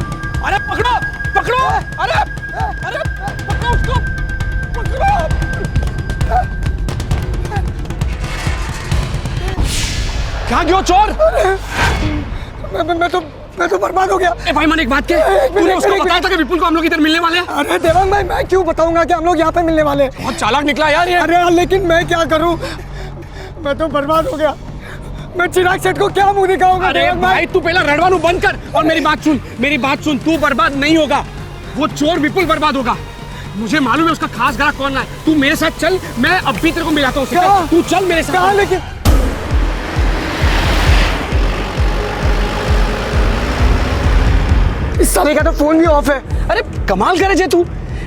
Speaker 6: अरे पकड़ो पकड़ो, अरे पकड़ो उसको, पकड़ो। क्या क्यों चोर?
Speaker 2: मैं तो बर्बाद हो गया।
Speaker 6: ए भाई, मैंने एक बात की, तूने उसको बताया था कि विपुल को हम लोग इधर मिलने वाले हैं?
Speaker 2: अरे देवांग भाई, मैं क्यों बताऊंगा कि हम लोग यहाँ पे मिलने वाले हैं?
Speaker 6: बहुत चालाक निकला यार ये।
Speaker 2: अरे यार, लेकिन मैं क्या करूँ, मैं तो बर्बाद हो गया। मैं चिराग सेठ को क्या मुंह दिखाऊंगा?
Speaker 6: अरे भाई, तू पहला रड़वानू बंद कर और मेरी बात सुन। तू बर्बाद नहीं होगा, वो चोर विपुल बर्बाद होगा। मुझे मालूम है उसका खास ग्राहक कौन है। तू मेरे साथ चल, मैं अब भी तेरे को मिलाता हूँ उससे। तू चल मेरे साथ।
Speaker 2: लेकिन इस साले का तो फोन भी ऑफ है।
Speaker 6: अरे कमाल करे जे तू,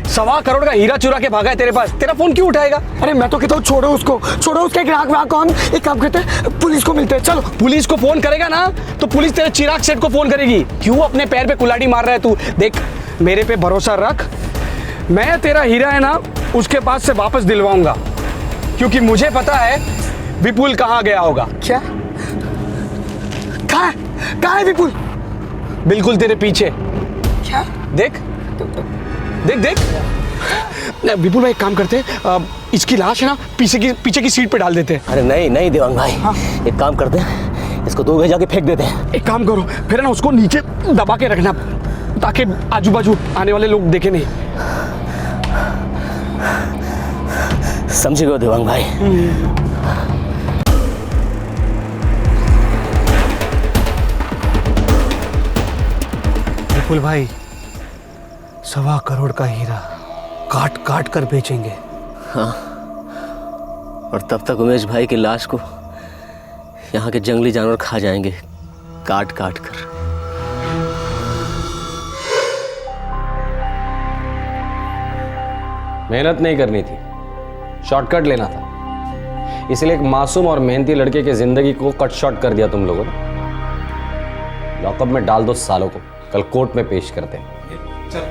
Speaker 6: 1.25 करोड़ का हीरा चुरा के भागा है तेरे पास, तेरा फोन क्यों उठाएगा?
Speaker 2: अरे मैं तो कहता हूँ छोड़ो उसको, छोड़ो उसके ग्राहक को। हम एक काम करते हैं, पुलिस को मिलते हैं। चलो।
Speaker 6: पुलिस को फोन करेगा ना तो पुलिस तेरे चिराग सेठ को फोन करेगी। क्यों अपने पैर पे कुल्हाड़ी मार रहा है तू? देख, मेरे पे भरोसा रख, मैं तेरा हीरा है ना उसके पास से वापस दिलवाऊंगा, क्योंकि मुझे पता है विपुल कहाँ गया होगा।
Speaker 2: क्या? कहाँ है विपुल?
Speaker 6: बिल्कुल तेरे पीछे।
Speaker 2: क्या?
Speaker 6: देख देख देख। विपुल भाई, एक काम करते हैं, इसकी लाश है ना पीछे की सीट पे डाल देते हैं।
Speaker 13: अरे नहीं देवांग भाई, एक काम करते हैं, इसको 2 गज जाके फेंक देते हैं।
Speaker 6: एक काम करो, फिर ना उसको नीचे दबा के रखना, ताकि आजू बाजू आने वाले लोग देखे नहीं।
Speaker 13: समझ गए देवांग भाई।
Speaker 6: विपुल भाई, 1.25 करोड़ का हीरा काट काट कर बेचेंगे।
Speaker 13: हाँ, और तब तक उमेश भाई की लाश को यहाँ के जंगली जानवर खा जाएंगे, काट काट कर।
Speaker 7: मेहनत नहीं करनी थी, शॉर्टकट लेना था। इसलिए एक मासूम और मेहनती लड़के की जिंदगी को कट शॉर्ट कर दिया तुम लोगों ने। लॉकअप में डाल दो सालों को, कल कोर्ट में पेश करते हैं।
Speaker 6: चल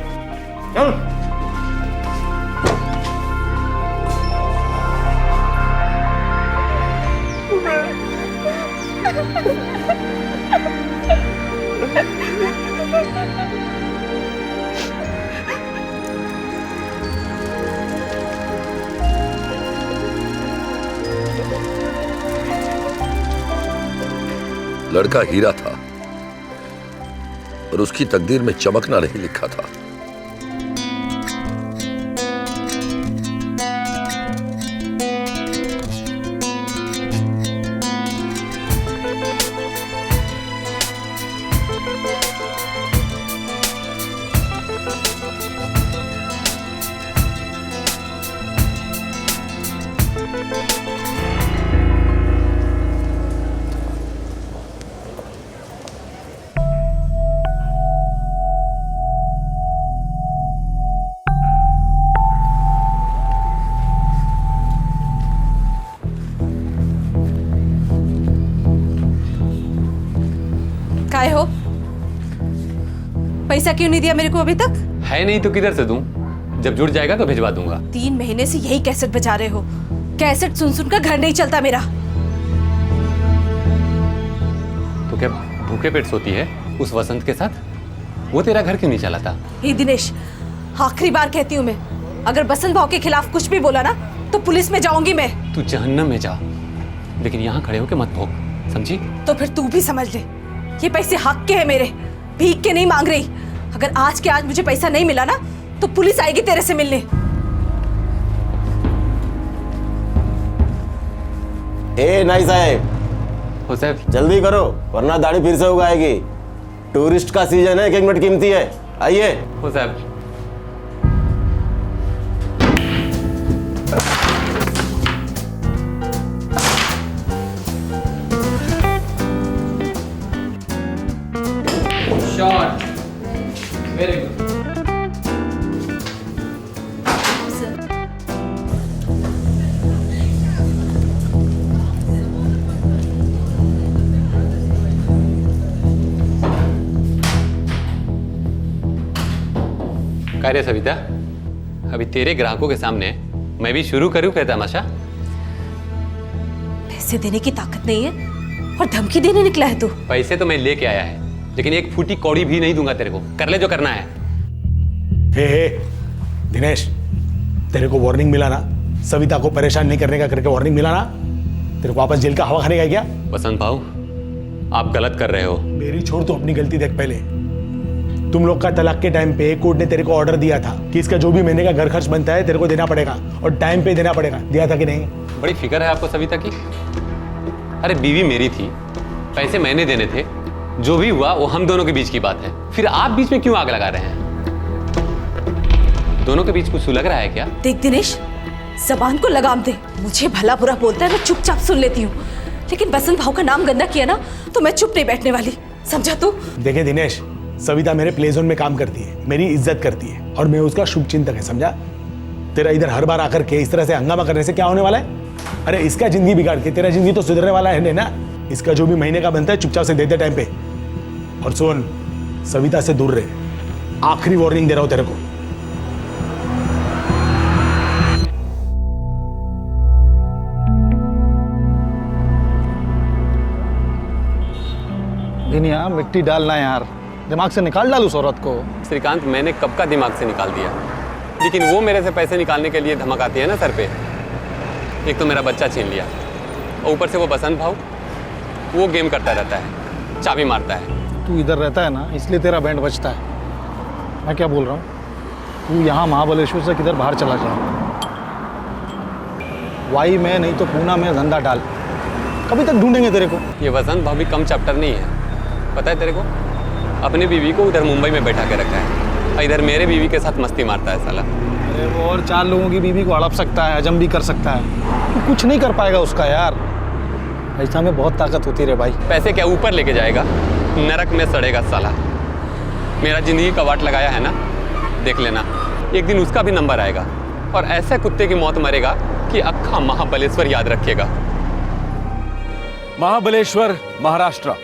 Speaker 1: लड़का हीरा था और उसकी तकदीर में चमकना नहीं लिखा था।
Speaker 16: काय हो, पैसा क्यों नहीं दिया मेरे को अभी तक?
Speaker 17: है नहीं तो किधर से दूं? जब जुड़ जाएगा तो भिजवा दूंगा।
Speaker 16: 3 महीने से यही कैसेट बजा रहे हो। कैसेट सुन सुनकर घर नहीं चलता मेरा।
Speaker 17: तो क्या भूखे पेट सोती है उस वसंत के साथ? वो तेरा घर क्यों नहीं चलाता?
Speaker 16: हे दिनेश, आखिरी बार कहती हूँ मैं, अगर बसंत भाव के खिलाफ कुछ भी बोला ना तो पुलिस में जाऊंगी मैं।
Speaker 17: तू जहन्नम में जा, लेकिन यहाँ खड़े होके मत भोग, समझी?
Speaker 16: तो फिर तू भी समझ ले, ये पैसे हक के हैं मेरे, भीख के नहीं मांग रही। अगर आज के आज मुझे पैसा नहीं मिला ना तो पुलिस आएगी तेरे से मिलने।
Speaker 18: ए नाई साहब,
Speaker 17: हो साहब
Speaker 18: जल्दी करो वरना दाढ़ी फिर से उगाएगी। टूरिस्ट का सीजन है, 1 मिनट कीमती है। आइए।
Speaker 17: हो साहब।
Speaker 19: Shot, very good.
Speaker 17: क्या रे सविता, अभी तेरे ग्राहकों के सामने मैं भी शुरू करूं क्या तमाशा?
Speaker 16: पैसे देने की ताकत नहीं है और धमकी देने निकला है तू।
Speaker 17: पैसे तो मैं लेके आया है, लेकिन एक फूटी कौड़ी भी नहीं दूंगा तेरे को। कर ले जो करना है।
Speaker 6: हे दिनेश, तेरे को वार्निंग मिला ना, सविता को परेशान नहीं करने का करके वार्निंग मिला ना? तेरे को वापस जेल का हवा खाने का क्या?
Speaker 17: वसंत भाऊ, आप गलत कर रहे हो।
Speaker 6: मेरी छोड़, तो अपनी गलती देख पहले। तुम लोग का तलाक के टाइम पे कोर्ट ने तेरे को ऑर्डर दिया था कि इसका जो भी महीने का घर खर्च बनता है तेरे को देना पड़ेगा और टाइम पे देना पड़ेगा। दिया था कि नहीं?
Speaker 17: बड़ी फिक्र है आपको सविता की। अरे बीवी मेरी थी, पैसे मैंने देने थे, जो भी हुआ वो हम दोनों के बीच की बात है। फिर आप बीच में क्यों आग लगा रहे हैं? दोनों के बीच कुछ सुलग रहा है क्या?
Speaker 16: देख दिनेश, जबान को लगाम दे। मुझे भला बुरा बोलता है, मैं चुपचाप सुन लेती हूँ, लेकिन बसंत भाव का नाम गंदा किया ना तो मैं चुप नहीं बैठने वाली, समझा तू?
Speaker 6: देखे दिनेश, सविता मेरे प्ले जोन में काम करती है, मेरी इज्जत करती है और मैं उसका शुभ चिंतक है, समझा? तेरा इधर हर बार आकर के इस तरह से हंगामा करने से क्या होने वाला है? अरे इसका जिंदगी बिगाड़ के तेरा जिंदगी तो सुधरने वाला है ना? इसका जो भी महीने का बनता है चुपचाप से दे दे टाइम पे। और सुन, सविता से दूर रहे, आखिरी वार्निंग दे रहा हूं तेरे को।
Speaker 14: यार मिट्टी डालना यार, दिमाग से निकाल डाल उस औरत को।
Speaker 17: श्रीकांत, मैंने कब का दिमाग से निकाल दिया, लेकिन वो मेरे से पैसे निकालने के लिए धमक आती है ना सर पे। एक तो मेरा बच्चा छीन लिया और ऊपर से वो बसंत भाव, वो गेम करता रहता है, चाबी मारता है।
Speaker 14: तू इधर रहता है ना, इसलिए तेरा बैंड बजता है। मैं क्या बोल रहा हूँ, तू यहाँ महाबलेश्वर से किधर बाहर चला जा, वाई में नहीं तो पूना में धंधा डाल, कभी तक ढूंढेंगे तेरे को।
Speaker 17: ये वसंत भाव भी कम चैप्टर नहीं है, पता है तेरे को? अपनी बीवी को उधर मुंबई में बैठा के रखा है, इधर मेरे बीवी के साथ मस्ती मारता है साला।
Speaker 14: अरे वो और 4 लोगों की बीवी को हड़प सकता है, हजम भी कर सकता है, तू कुछ नहीं कर पाएगा उसका यार। ऐसा में बहुत ताकत होती रे भाई।
Speaker 17: पैसे क्या ऊपर लेके जाएगा, नरक में सड़ेगा साला। मेरा जिंदगी का वाट लगाया है ना, देख लेना, एक दिन उसका भी नंबर आएगा। और ऐसे कुत्ते की मौत मरेगा कि अक्खा महाबलेश्वर याद रखिएगा।
Speaker 8: महाबलेश्वर, महाराष्ट्र।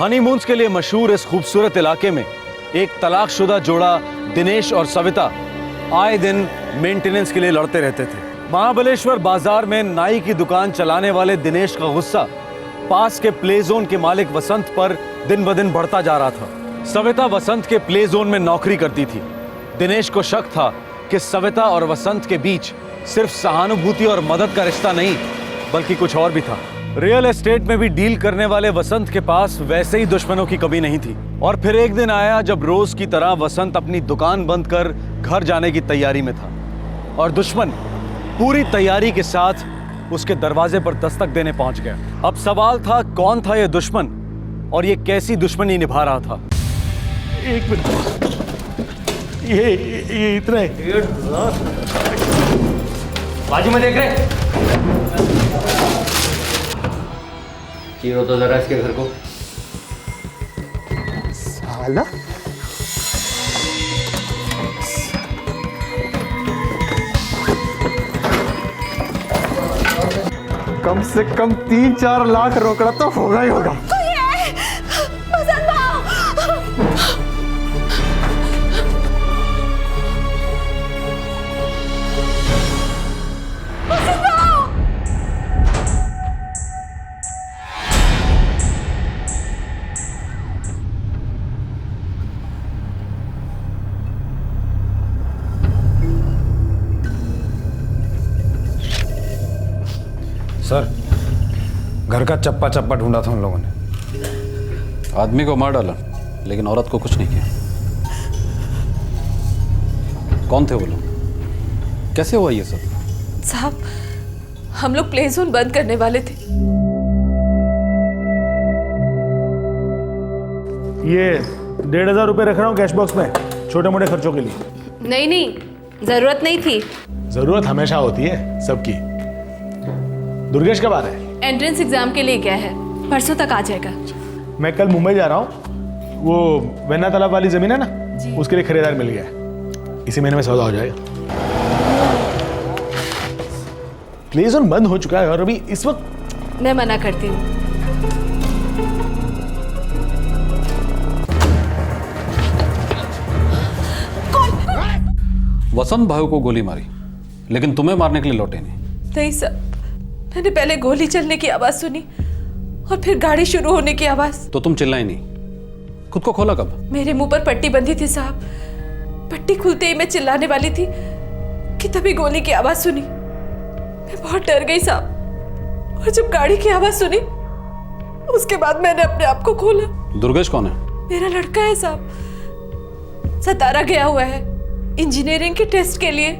Speaker 8: हनीमून्स के लिए मशहूर इस खूबसूरत इलाके में एक तलाकशुदा जोड़ा दिनेश और सविता आए दिन मेंटेनेंस के लिए लड़ते रहते थे। महाबलेश्वर बाजार में नाई की दुकान चलाने वाले दिनेश का गुस्सा पास के प्ले जोन के मालिक वसंत पर दिन ब दिन बढ़ता जा रहा था। सविता वसंत के प्ले जोन में नौकरी करती थी। दिनेश को शक था कि सविता और वसंत के बीच सिर्फ सहानुभूति और मदद का रिश्ता नहीं बल्कि कुछ और भी था। रियल एस्टेट में भी डील करने वाले वसंत के पास वैसे ही दुश्मनों की कमी नहीं थी। और फिर एक दिन आया जब रोज की तरह वसंत अपनी दुकान बंद कर घर जाने की तैयारी में था और दुश्मन पूरी तैयारी के साथ उसके दरवाजे पर दस्तक देने पहुंच गया। अब सवाल था कौन था यह दुश्मन और ये कैसी दुश्मनी निभा रहा था।
Speaker 14: एक मिनट, ये इतना है।
Speaker 19: बाजू में देख रहे चीरो तो जरा इसके घर को।
Speaker 14: साला कम से कम 3-4 लाख रोकड़ा तो होगा ही होगा।
Speaker 8: सर, घर का चप्पा चप्पा ढूंढा था उन लोगों ने।
Speaker 7: आदमी को मार डाला लेकिन औरत को कुछ नहीं किया। कौन थे वो लोग? कैसे हुआ ये सब?
Speaker 16: साहब, हम लोग प्ले जोन बंद करने वाले थे।
Speaker 14: ये 1,500 रुपए रख रहा हूँ कैश बॉक्स में छोटे मोटे खर्चों के लिए।
Speaker 16: नहीं नहीं, जरूरत नहीं थी।
Speaker 14: जरूरत हमेशा होती है सबकी। दुर्गेश कब आ रहा है?
Speaker 16: एंट्रेंस एग्जाम के लिए गया है, परसों तक आ जाएगा।
Speaker 14: मैं कल मुंबई जा रहा हूँ। वो वेन्ना तालाब वाली जमीन है ना, उसके लिए खरीदार मिल गया है। इसी महीने में सौदा हो जाएगा। प्ले जोन बंद हो चुका है और अभी इस वक्त
Speaker 16: मैं मना करती हूँ।
Speaker 7: वसंत भाई को गोली मारी लेकिन तुम्हें मारने के लिए लौटे नहीं।
Speaker 16: नहीं सर, मैंने पहले गोली चलने की आवाज सुनी और फिर गाड़ी शुरू होने की आवाज।
Speaker 7: तो तुम चिल्लाई नहीं? खुद को खोला कब?
Speaker 16: मेरे मुंह पर पट्टी बंधी थी साहब। पट्टी खुलते ही मैं चिल्लाने वाली थी कि तभी गोली की आवाज सुनी। मैं बहुत डर गई साहब और जब गाड़ी की आवाज सुनी उसके बाद मैंने अपने आप को खोला।
Speaker 7: दुर्गेश कौन है?
Speaker 16: मेरा लड़का है साहब, सतारा गया हुआ है इंजीनियरिंग के टेस्ट के लिए,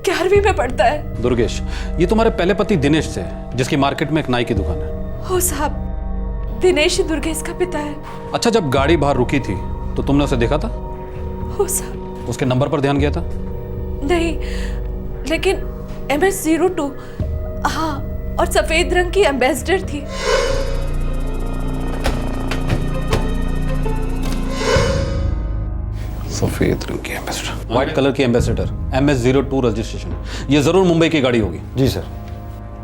Speaker 16: 11वीं में पढ़ता है।
Speaker 7: दुर्गेश, ये तुम्हारे पहले पति दिनेश से, जिसकी मार्केट में एक नाई की दुकान है।
Speaker 16: हो साहब, दिनेश दुर्गेश का पिता है।
Speaker 7: अच्छा, जब गाड़ी बाहर रुकी थी तो तुमने उसे देखा था?
Speaker 16: हो साहब।
Speaker 7: उसके नंबर पर ध्यान गया था?
Speaker 16: नहीं, लेकिन MS02, हाँ, और सफेद रंग की एम्बेसडर थी।
Speaker 7: सफेद रंग की एम्बेसडर, व्हाइट कलर की एम्बेसडर, MS02 रजिस्ट्रेशन। ये जरूर मुंबई की गाड़ी होगी।
Speaker 8: जी सर।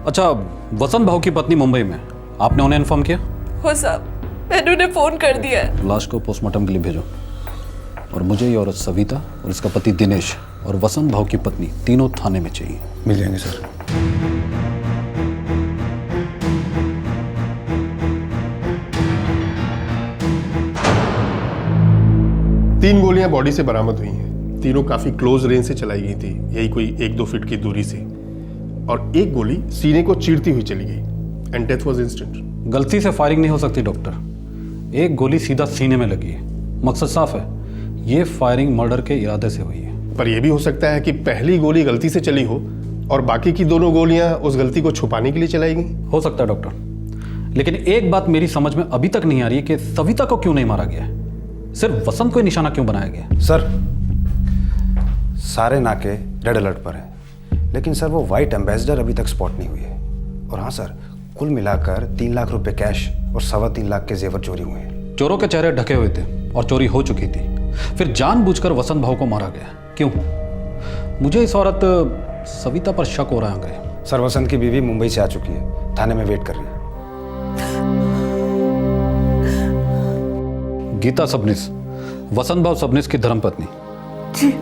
Speaker 7: अच्छा, वसंत भाव की पत्नी मुंबई में, आपने उन्हें इन्फॉर्म किया?
Speaker 16: हो साहब, मैंने उन्हें फोन कर दिया है।
Speaker 7: लाश को पोस्टमार्टम के लिए भेजो और मुझे ये औरत सविता और इसका पति दिनेश और वसंत भाव की पत्नी तीनों थाने में चाहिए।
Speaker 8: मिल जाएंगे सर।
Speaker 20: तीन गोलियां बॉडी से बरामद हुई हैं। तीनों काफी क्लोज रेंज से चलाई गई थी, यही कोई 1-2 फीट की दूरी से, और एक गोली सीने को चीरती हुई चली गई एंड डेथ वाज इंस्टेंट।
Speaker 7: गलती से फायरिंग नहीं हो सकती डॉक्टर, एक गोली सीधा सीने में लगी है, मकसद साफ है, ये फायरिंग मर्डर के इरादे से हुई है।
Speaker 20: पर यह भी हो सकता है कि पहली गोली गलती से चली हो और बाकी की दोनों गोलियां उस गलती को छुपाने के लिए चलाई गई।
Speaker 7: हो सकता है डॉक्टर, लेकिन एक बात मेरी समझ में अभी तक नहीं आ रही है कि सविता को क्यों नहीं मारा गया है, सिर्फ वसंत को ही निशाना क्यों बनाया गया?
Speaker 8: सर, सारे नाके रेड अलर्ट पर हैं, लेकिन सर वो वाइट एम्बेसडर अभी तक स्पॉट नहीं हुई है। और हाँ सर, कुल मिलाकर 3 लाख रुपए कैश और 3.25 लाख के जेवर चोरी हुए हैं।
Speaker 7: चोरों के चेहरे ढके हुए थे और चोरी हो चुकी थी, फिर जानबूझकर वसंत भाव को मारा गया, क्यों? मुझे इस औरत
Speaker 6: सविता पर शक हो रहा है अंग्रेज।
Speaker 21: सर वसंत की बीवी मुंबई से आ चुकी है, थाने में वेट कर रही है।
Speaker 6: गीता सबनीस, वसंत भाव सबनीस की धर्मपत्नी।
Speaker 11: जी।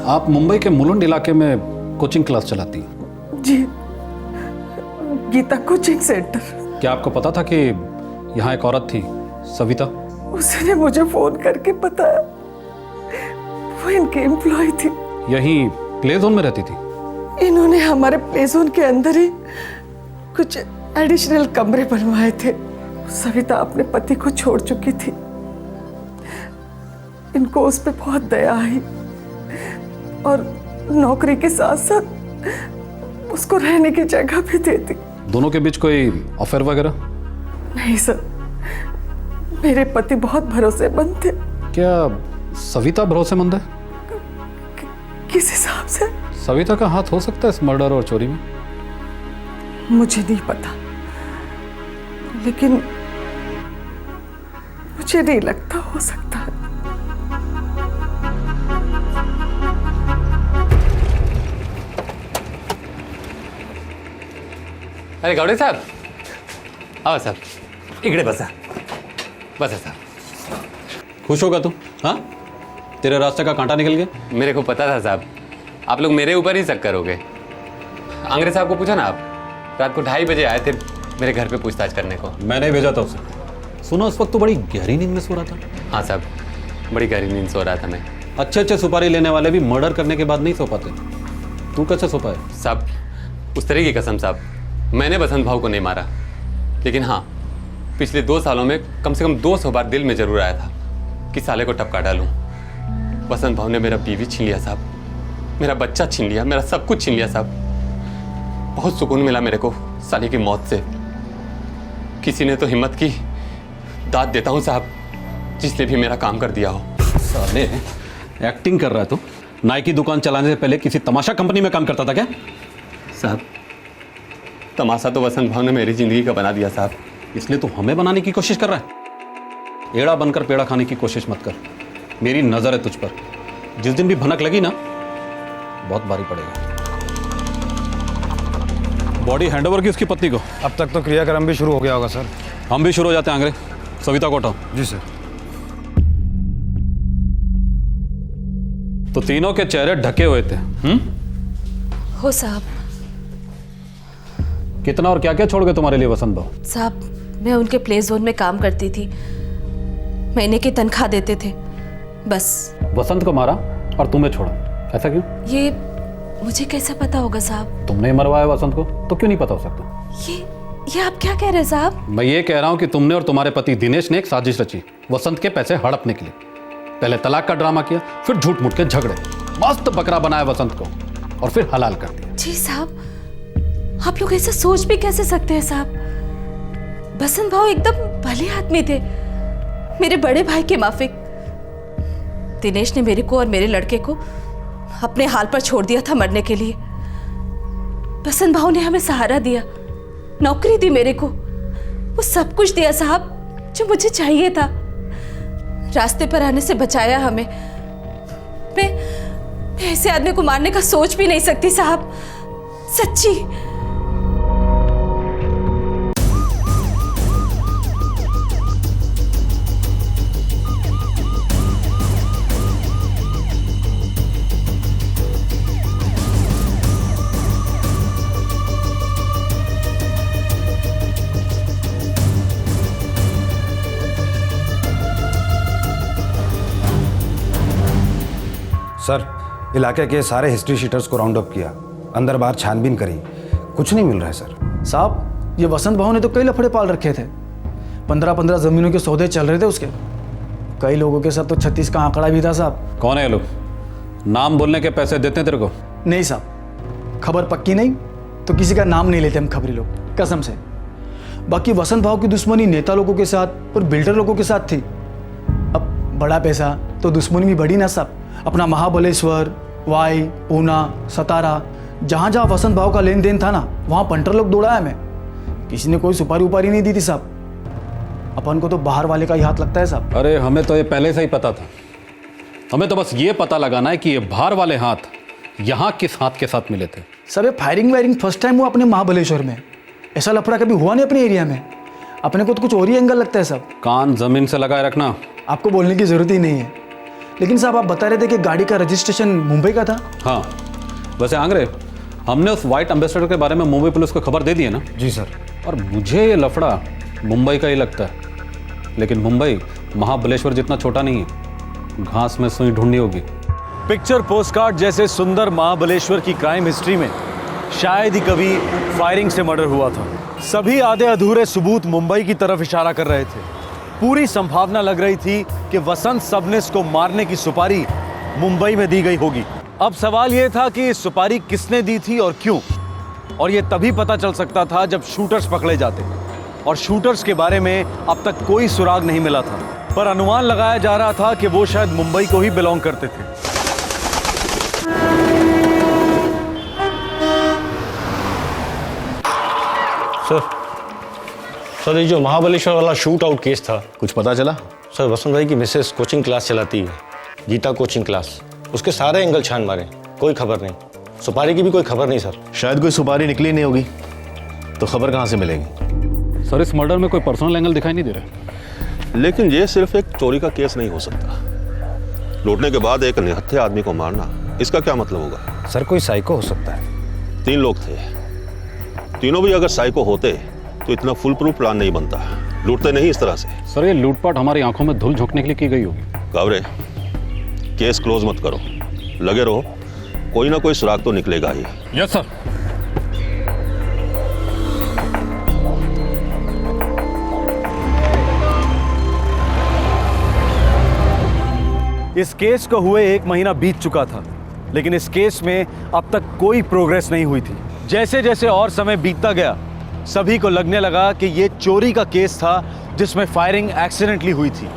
Speaker 6: आप मुंबई के मुलुंड इलाके में कोचिंग क्लास चलाती हैं।
Speaker 11: जी, गीता कोचिंग सेंटर।
Speaker 6: क्या आपको पता था कि यहाँ एक औरत थी, सविता?
Speaker 11: उसने मुझे फोन करके बताया, वो इनकी एम्प्लॉय थी।
Speaker 6: यही प्ले जोन में रहती थी?
Speaker 11: इन्होंने हमारे प्ले जोन के अंदर ही कुछ एडिशनल कमरे बनवाए थे। सविता अपने पति को छोड़ चुकी थी, इनको उस पर बहुत दया आई और नौकरी के साथ साथ उसको रहने की जगह भी दे दी।
Speaker 6: दोनों के बीच कोई अफेयर वगैरह?
Speaker 11: नहीं सर, मेरे पति बहुत भरोसेमंद थे।
Speaker 6: क्या सविता भरोसेमंद है?
Speaker 11: किस हिसाब से?
Speaker 6: सविता का हाथ हो सकता है इस मर्डर और चोरी में?
Speaker 11: मुझे नहीं पता, लेकिन मुझे नहीं लगता हो सकता है।
Speaker 17: अरे गौड़े साहब, आओ साहब, इकडे बसा बसा साहब।
Speaker 6: खुश होगा तू? हाँ, तेरे रास्ते का कांटा निकल गया।
Speaker 17: मेरे को पता था साहब, आप लोग मेरे ऊपर ही शक करोगे। अंग्रेज साहब को पूछा ना, आप रात को 2:30 बजे आए थे मेरे घर पे पूछताछ करने को।
Speaker 6: मैंने भेजा था उसे। सुना उस वक्त तो बड़ी गहरी नींद में सो रहा था।
Speaker 17: हाँ साहब, बड़ी गहरी नींद सो रहा था मैं।
Speaker 6: अच्छे सुपारी लेने वाले भी मर्डर करने के बाद नहीं सो पाते। तू कैसे सो पाए?
Speaker 17: साहब, उस तरह की कसम साहब, मैंने बसंत भाव को नहीं मारा, लेकिन हाँ, पिछले 2 सालों में कम से कम 200 बार दिल में जरूर आया था कि साले को टपका डालूं। बसंत भाव ने मेरा बीवी छीन लिया साहब, मेरा बच्चा छीन लिया, मेरा सब कुछ छीन लिया साहब। बहुत सुकून मिला मेरे को साले की मौत से। किसी ने तो हिम्मत की, दाद देता हूँ साहब, जिसने भी मेरा काम कर दिया हो।
Speaker 6: साले, एक्टिंग कर रहा है तू? नाई की दुकान चलाने से पहले किसी तमाशा कंपनी में काम करता था क्या?
Speaker 17: साहब, तमाशा तो वसंत भाव ने मेरी जिंदगी का बना दिया साहब।
Speaker 6: इसलिए तू हमें बनाने की कोशिश कर रहा है? एड़ा बनकर पेड़ा खाने की कोशिश मत कर। मेरी नजर है तुझ पर, जिस दिन भी भनक लगी ना, बहुत भारी पड़ेगा। बॉडी हैंडओवर की उसकी पत्नी को।
Speaker 21: अब तक तो क्रियाक्रम भी शुरू हो गया होगा सर।
Speaker 6: हम भी शुरू हो जाते हैं अंग्रेज। सविता को हटाओ।
Speaker 21: जी सर।
Speaker 6: तो तीनों के चेहरे ढके हुए थे।
Speaker 16: हो साहब।
Speaker 6: कितना और क्या क्या छोड़ गए तुम्हारे लिए वसंत भाव?
Speaker 16: साहब, मैं उनके प्ले जोन में काम करती थी, महीने की तनख्वाह देते थे, बस।
Speaker 6: वसंत को मारा और तुम्हें छोड़ा, ऐसा क्यों?
Speaker 16: ये मुझे कैसे पता होगा साहब?
Speaker 6: तुमने मरवाया वसंत को, तो क्यों नहीं पता हो सकता?
Speaker 16: ये आप क्या कह रहे हैं साहब?
Speaker 6: मैं ये कह रहा हूं कि तुमने और तुम्हारे पति दिनेश ने एक साजिश रची वसंत के पैसे हड़पने के लिए। पहले तलाक का ड्रामा किया, फिर झूठ मूठ के झगड़े, मस्त बकरा बनाया वसंत को और फिर हलाल कर दिया।
Speaker 16: जी साहब, आप लोग ऐसा सोच भी कैसे सकते हैं साहब? बसंत भाव एकदम भले आदमी थे, मेरे बड़े भाई के माफिक। दिनेश ने मेरे को और मेरे लड़के को अपने हाल पर छोड़ दिया था मरने के लिए। बसंत भाव ने हमें सहारा दिया, नौकरी दी मेरे को, वो सब कुछ दिया साहब जो मुझे चाहिए था। रास्ते पर आने से बचाया हमें। मैं ऐसे आदमी को मारने का सोच भी नहीं सकती साहब, सच्ची।
Speaker 21: सर, इलाके के सारे हिस्ट्री शीटर्स को राउंड अप किया, अंदर बाहर छानबीन करी, कुछ नहीं मिल रहा है सर।
Speaker 14: साहब, ये वसंत भाव ने तो कई लफड़े पाल रखे थे। 15-15 जमीनों के सौदे चल रहे थे उसके। कई लोगों के साथ तो 36 का आंकड़ा भी था साहब।
Speaker 6: कौन है ये लोग? नाम बोलने के पैसे देते हैं तेरे को?
Speaker 14: नहीं साहब, खबर पक्की नहीं तो किसी का नाम नहीं लेते हम खबरी लोग, कसम से। बाकी वसंत भाव की दुश्मनी नेता लोगों के साथ और बिल्डर लोगों के साथ थी। अब बड़ा पैसा तो दुश्मनी भी बढ़ी ना साहब। अपना महाबलेश्वर, वाई, पूना, सतारा, जहाँ जहाँ वसंत भाव का लेन देन था ना, वहाँ पंटर लोग दौड़ाया मैं। किसी ने कोई सुपारी उपारी नहीं दी थी साहब। अपन को तो बाहर वाले का ही हाथ लगता है साहब।
Speaker 6: अरे हमें तो ये पहले से ही पता था। हमें तो बस ये पता लगाना है कि ये बाहर वाले हाथ
Speaker 4: यहाँ किस हाथ के साथ मिले थे?
Speaker 14: सर ये फायरिंग वायरिंग फर्स्ट टाइम हुआ अपने महाबलेश्वर में। ऐसा लफड़ा कभी हुआ नहीं अपने एरिया में। अपने को तो कुछ और ही एंगल लगता है सब।
Speaker 4: कान जमीन से लगाए रखना।
Speaker 14: आपको बोलने की जरूरत ही नहीं है। लेकिन साहब आप बता रहे थे कि गाड़ी का रजिस्ट्रेशन मुंबई का था।
Speaker 4: हाँ, वैसे आंग्रे, हमने उस वाइट एम्बेसडर के बारे में मुंबई पुलिस को खबर दे दी है ना?
Speaker 21: जी सर।
Speaker 4: और मुझे ये लफड़ा मुंबई का ही लगता है, लेकिन मुंबई महाबलेश्वर जितना छोटा नहीं है। घास में सुई ढूंढनी होगी।
Speaker 8: पिक्चर पोस्टकार्ड जैसे सुंदर महाबलेश्वर की क्राइम हिस्ट्री में शायद ही कभी फायरिंग से मर्डर हुआ था। सभी आधे अधूरे सबूत मुंबई की तरफ इशारा कर रहे थे। पूरी संभावना लग रही थी कि वसंत सबनिस को मारने की सुपारी मुंबई में दी गई होगी। अब सवाल यह था कि इस सुपारी किसने दी थी और क्यों, और यह तभी पता चल सकता था जब शूटर्स पकड़े जाते, और शूटर्स के बारे में अब तक कोई सुराग नहीं मिला था। पर अनुमान लगाया जा रहा था कि वो शायद मुंबई को ही बिलोंग करते थे।
Speaker 22: सर, ये जो महाबलेश्वर वाला शूट आउट केस था, कुछ पता चला? सर, वसंत भाई की मिसेस कोचिंग क्लास चलाती है, गीता कोचिंग क्लास। उसके सारे एंगल छान मारे, कोई खबर नहीं। सुपारी की भी कोई खबर नहीं सर।
Speaker 20: शायद कोई सुपारी निकली नहीं होगी, तो खबर कहाँ से मिलेगी?
Speaker 4: सर, इस मर्डर में कोई पर्सनल एंगल दिखाई नहीं दे रहा।
Speaker 23: लेकिन ये सिर्फ एक चोरी का केस नहीं हो सकता। लूटने के बाद एक निहत्थे आदमी को मारना, इसका क्या मतलब होगा?
Speaker 21: सर, कोई साइको हो सकता है।
Speaker 23: 3 लोग थे, तीनों भी अगर साइको होते तो इतना फुल प्रूफ प्लान नहीं बनता। लूटते नहीं इस तरह से।
Speaker 4: सर, ये लूटपाट हमारी आंखों में धूल झोंकने के लिए की गई होगी।
Speaker 23: कावरे, केस क्लोज मत करो, लगे रहो, कोई ना कोई सुराग तो निकलेगा ही।
Speaker 4: Yes sir.
Speaker 8: इस केस को हुए 1 महीना बीत चुका था, लेकिन इस केस में अब तक कोई प्रोग्रेस नहीं हुई थी। जैसे जैसे और समय बीतता गया, सभी को लगने लगा कि ये चोरी का केस था जिसमें फायरिंग एक्सीडेंटली हुई थी।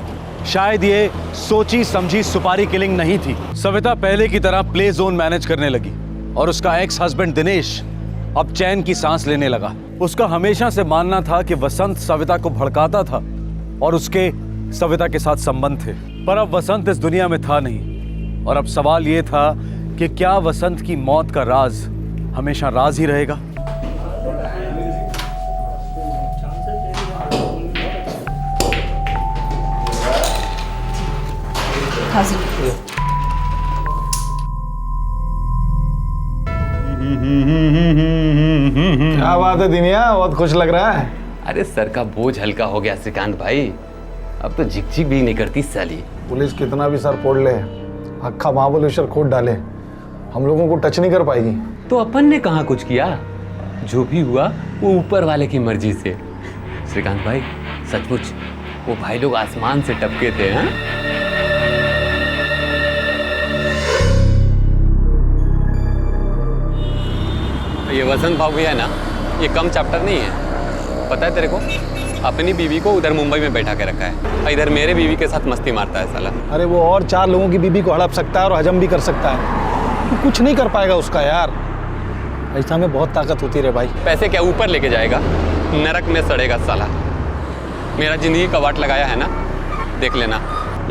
Speaker 8: शायद ये सोची समझी सुपारी किलिंग नहीं थी। सविता पहले की तरह प्ले जोन मैनेज करने लगी और उसका एक्स हस्बैंड दिनेश अब चैन की सांस लेने लगा। उसका हमेशा से मानना था कि वसंत सविता को भड़काता था और उसके सविता के साथ संबंध थे, पर अब वसंत इस दुनिया में था नहीं। और अब सवाल ये था कि क्या वसंत की मौत का राज हमेशा राज ही रहेगा?
Speaker 14: क्या बात है दिनिया, बहुत खुश लग रहा है।
Speaker 17: अरे सर का बोझ हल्का हो गया श्रीकांत भाई। अब तो झिक-झिक भी नहीं करती साली।
Speaker 14: पुलिस कितना भी सर फोड़ ले, अक्खा महाबलेश्वर खोद डाले, हम लोगों को टच नहीं कर पाएगी।
Speaker 17: तो अपन ने कहाँ कुछ किया, जो भी हुआ वो ऊपर वाले की मर्जी से। श्रीकांत भाई, सचमुच वो भाई लोग आसमान से टपके थे। हैं? ये वसंत भाव भी है ना, ये कम चैप्टर नहीं है। पता है तेरे को, अपनी बीवी को उधर मुंबई में बैठा के रखा है, इधर मेरे बीवी के साथ मस्ती मारता है साला।
Speaker 14: अरे वो और 4 लोगों की बीबी को हड़प सकता है और हजम भी कर सकता है, तो कुछ नहीं कर पाएगा उसका यार। ऐसा में बहुत ताकत होती रे भाई।
Speaker 17: पैसे क्या ऊपर लेके जाएगा, नरक में सड़ेगा साला। मेरा जिंदगी का वाट लगाया है ना, देख लेना